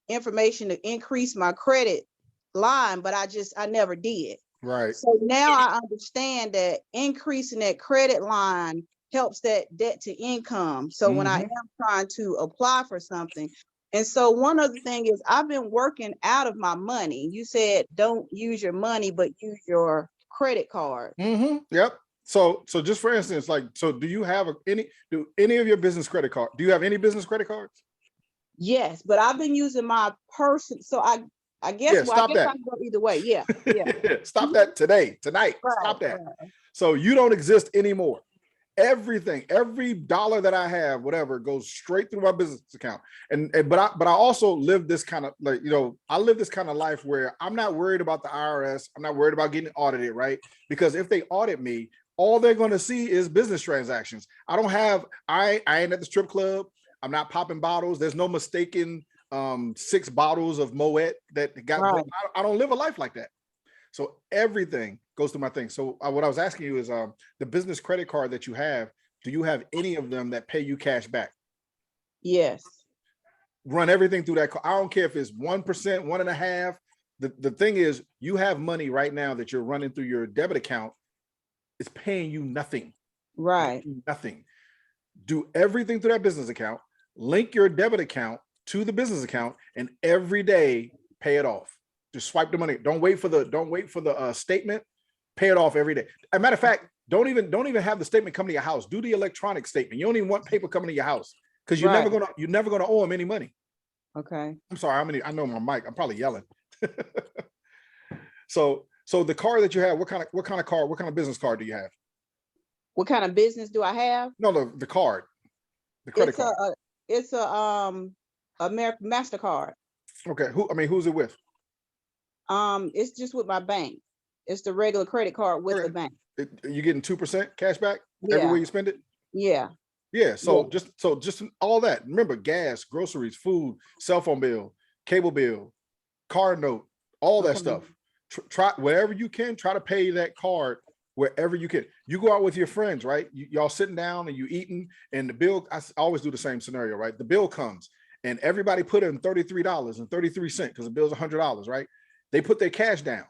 information to increase my credit line, but I never did. Right. So now I understand that increasing that credit line helps that debt to income. So when I am trying to apply for something, and so one other thing is I've been working out of my money. You said don't use your money, but use your credit card. Yep. So just for instance, like, so do you have any of your business credit card? Do you have any business credit cards? Yes, but I've been using my person. So I guess, yeah, stop that. I can go either way. Yeah. Stop that tonight. Stop that. So you don't exist anymore. Everything, every dollar that I have, whatever, goes straight through my business account. But I also live this kind of, like, you know, I live this kind of life where I'm not worried about the IRS. I'm not worried about getting audited, right? Because if they audit me, all they're going to see is business transactions. I ain't at the strip club. I'm not popping bottles. There's no mistaken 6 bottles of Moet that got. I don't live a life like that. So everything goes through my thing. So what I was asking you is the business credit card that you have, do you have any of them that pay you cash back? Yes. Run everything through that. I don't care if it's 1%, 1.5%. The thing is, you have money right now that you're running through your debit account. It's paying you nothing. Right. Nothing. Do everything through that business account. Link your debit account to the business account, and every day pay it off. Just swipe the money. Don't wait for the statement. Pay it off every day. As a matter of fact, don't even have the statement come to your house. Do the electronic statement. You don't even want paper coming to your house because you're Right. never gonna owe them any money. Okay. I'm sorry, I know my mic. I'm probably yelling. So the car that you have, what kind of business card do you have? What kind of business do I have? No, the card, the credit card. It's a American MasterCard. Okay, who's it with? It's just with my bank. It's the regular credit card with the bank. You getting 2% cash back Yeah. everywhere you spend it? Yeah. Yeah. So just all that. Remember, gas, groceries, food, cell phone bill, cable bill, car note, all that stuff. Try wherever you can. Try to pay that card wherever you can. You go out with your friends, right? Y'all sitting down and you eating, and the bill. I always do the same scenario, right? The bill comes, and everybody put in $33.33 because the bill's $100, right? They put their cash down.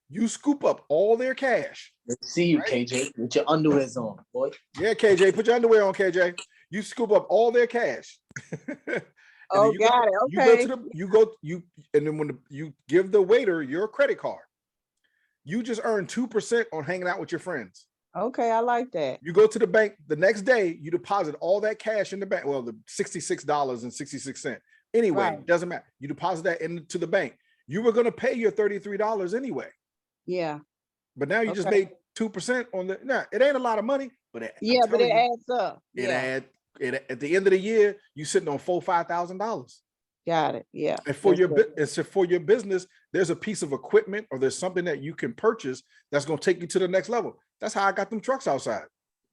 You scoop up all their cash. Let's see you, right? KJ, with your underwears on, boy. Yeah, KJ, put your underwear on, KJ. You scoop up all their cash. Oh, got it. Okay. And then when you give the waiter your credit card, you just earn 2% on hanging out with your friends. Okay, I like that. You go to the bank the next day, you deposit all that cash in the bank. Well, the $66.66. Anyway, It doesn't matter. You deposit that into the bank. You were going to pay your $33 anyway. Yeah. But now you just made 2% on the. Now it ain't a lot of money, but it adds up. At the end of the year, you sitting on $4,000-$5,000. Got it. Yeah. And for your business, there's a piece of equipment or there's something that you can purchase that's going to take you to the next level. That's how I got them trucks outside.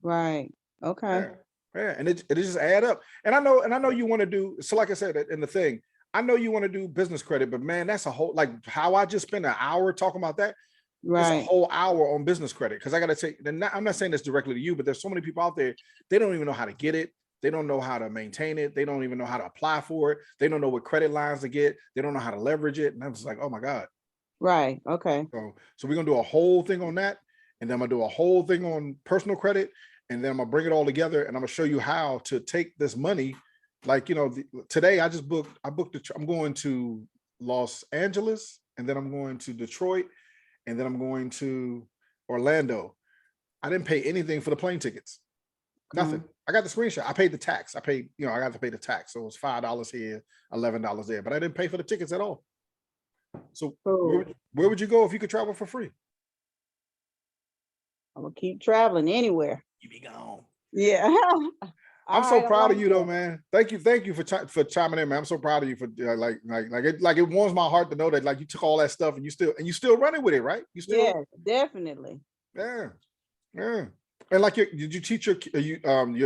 Right. Okay. Yeah. And it just add up. And I know you want to do, so like I said in the thing, I know you want to do business credit, but man, that's a whole, like how I just spent an hour talking about that. Right. It's a whole hour on business credit. Cause I got to say, I'm not saying this directly to you, but there's so many people out there, they don't even know how to get it. They don't know how to maintain it. They don't even know how to apply for it. They don't know what credit lines to get. They don't know how to leverage it. And I'm just like, oh my God. Right. Okay. So we're going to do a whole thing on that. And then I'm going to do a whole thing on personal credit. And then I'm going to bring it all together and I'm going to show you how to take this money. Like, today I booked I'm going to Los Angeles, and then I'm going to Detroit, and then I'm going to Orlando. I didn't pay anything for the plane tickets. Nothing. I got the screenshot. I paid the tax. I got to pay the tax. So it was $5 here, $11 there, but I didn't pay for the tickets at all. So where would you go if you could travel for free? I'm gonna keep traveling anywhere. You be gone. Yeah. I'm so proud of you though, man. Thank you for chiming in, man. I'm so proud of you for it warms my heart to know that like you took all that stuff and you still running with it, right? You still. Yeah, definitely. Yeah. And like, did you teach your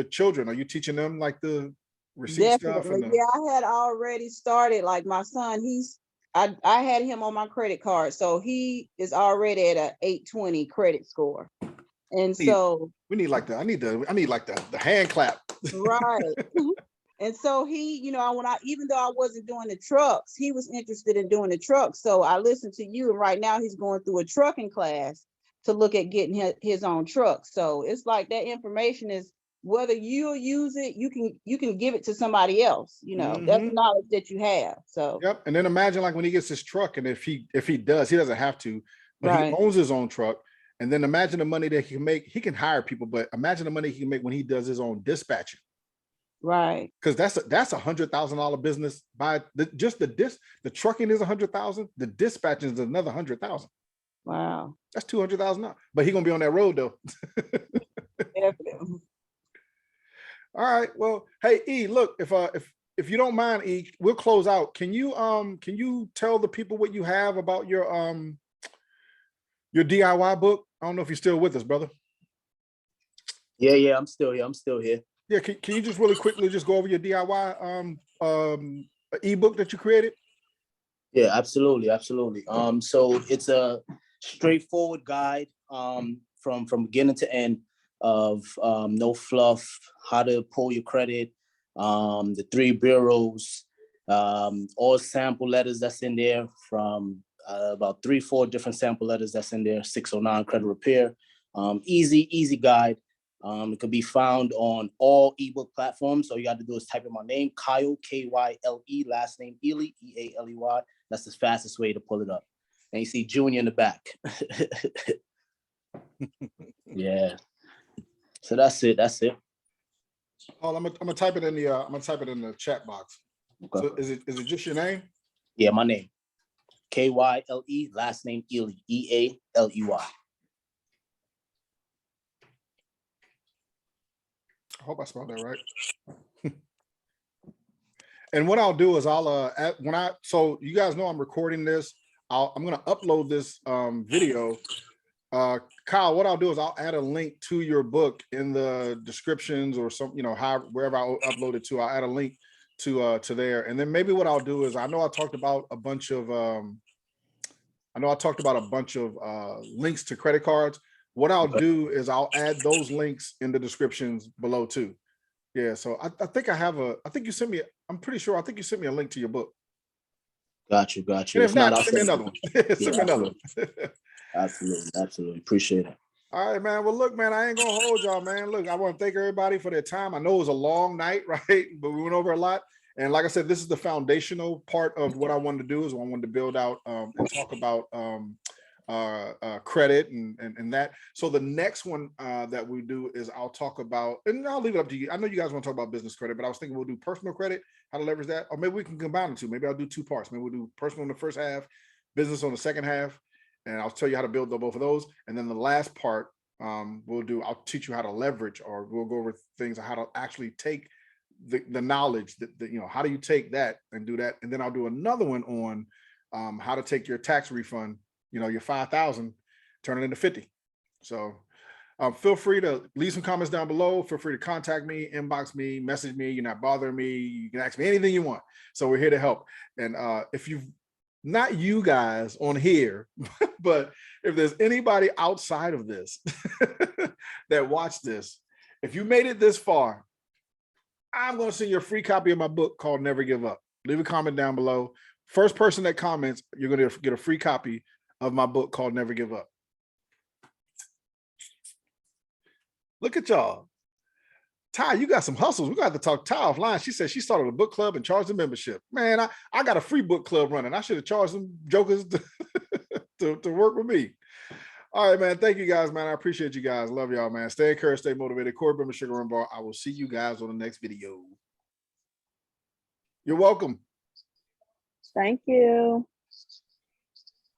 children? Are you teaching them like the receipt stuff? Yeah, I had already started. Like my son, I had him on my credit card, so he is already at a 820 credit score. And so we need like I need like the hand clap. Right. And so he, even though I wasn't doing the trucks, he was interested in doing the trucks. So I listened to you, and right now he's going through a trucking class to look at getting his own truck. So it's like that information is, whether you'll use it, you can give it to somebody else. That's knowledge that you have. So yep. And then imagine like when he gets his truck, and if he does, he doesn't have to, but he owns his own truck. And then imagine the money that he can make. He can hire people, but imagine the money he can make when he does his own dispatching. Right. Because that's $100,000 business. The trucking is $100,000. The dispatching is another $100,000. Wow. That's $200,000. But he's gonna be on that road though. Definitely. All right. Well, hey E, look, if you don't mind, E, we'll close out. Can you tell the people what you have about your DIY book? I don't know if you're still with us, brother. Yeah, I'm still here. Yeah, can you just really quickly just go over your DIY ebook that you created? Yeah, absolutely. So it's a straightforward guide from beginning to end of no fluff, how to pull your credit, the 3 bureaus, all sample letters that's in there from about 3-4 different sample letters that's in there, 609 credit repair. Easy guide. It could be found on all ebook platforms. So you got to do is type in my name, Kyle, K-Y-L-E, last name Ely, E-A-L-E-Y. That's the fastest way to pull it up. And you see Junior in the back. Yeah. So that's it. That's it. Oh, I'm gonna type it in the chat box. Okay. So is it just your name? Yeah, my name. Kyle, last name Ely, Ealey. I hope I spelled that right. And what I'll do is so you guys know I'm recording this. I'm gonna upload this video. Kyle, what I'll do is I'll add a link to your book in the descriptions or some, wherever I upload it to, I'll add a link to there. And then maybe what I'll do is I know I talked about a bunch of links to credit cards. What I'll do is I'll add those links in the descriptions below too. Yeah, so I think you sent me, I'm pretty sure, I think you sent me a link to your book. Got you. And if not, send me another one. Send me another one. Absolutely. Appreciate it. All right, man. Well, look, man, I ain't gonna hold y'all, man. Look, I want to thank everybody for their time. I know it was a long night, right? But we went over a lot. And like I said, this is the foundational part of what I wanted to do is I wanted to build out and talk about credit and that. So the next one that we do is I'll talk about, and I'll leave it up to you. I know you guys want to talk about business credit, but I was thinking we'll do personal credit, how to leverage that, or maybe we can combine the two. Maybe I'll do two parts. Maybe we'll do personal in the first half, business on the second half, and I'll tell you how to build both of those. And then the last part I'll teach you how to leverage, or we'll go over things on how to actually take the knowledge that how do you take that and do that. And then I'll do another one on how to take your tax refund, your 5,000, turn it into 50. So feel free to leave some comments down below. Feel free to contact me, inbox me, message me. You're not bothering me. You can ask me anything you want. So we're here to help. And if you've not you guys on here, but if there's anybody outside of this that watched this, if you made it this far, I'm going to send you a free copy of my book called Never Give Up. Leave a comment down below. First person that comments, you're going to get a free copy of my book called Never Give Up. Look at y'all. Ty, you got some hustles. We got to talk Ty offline. She said she started a book club and charged a membership. Man, I got a free book club running. I should have charged some jokers to work with me. All right, man. Thank you guys, man. I appreciate you guys. Love y'all, man. Stay encouraged, stay motivated. Cardmember, Sugar and Bar. I will see you guys on the next video. You're welcome. Thank you.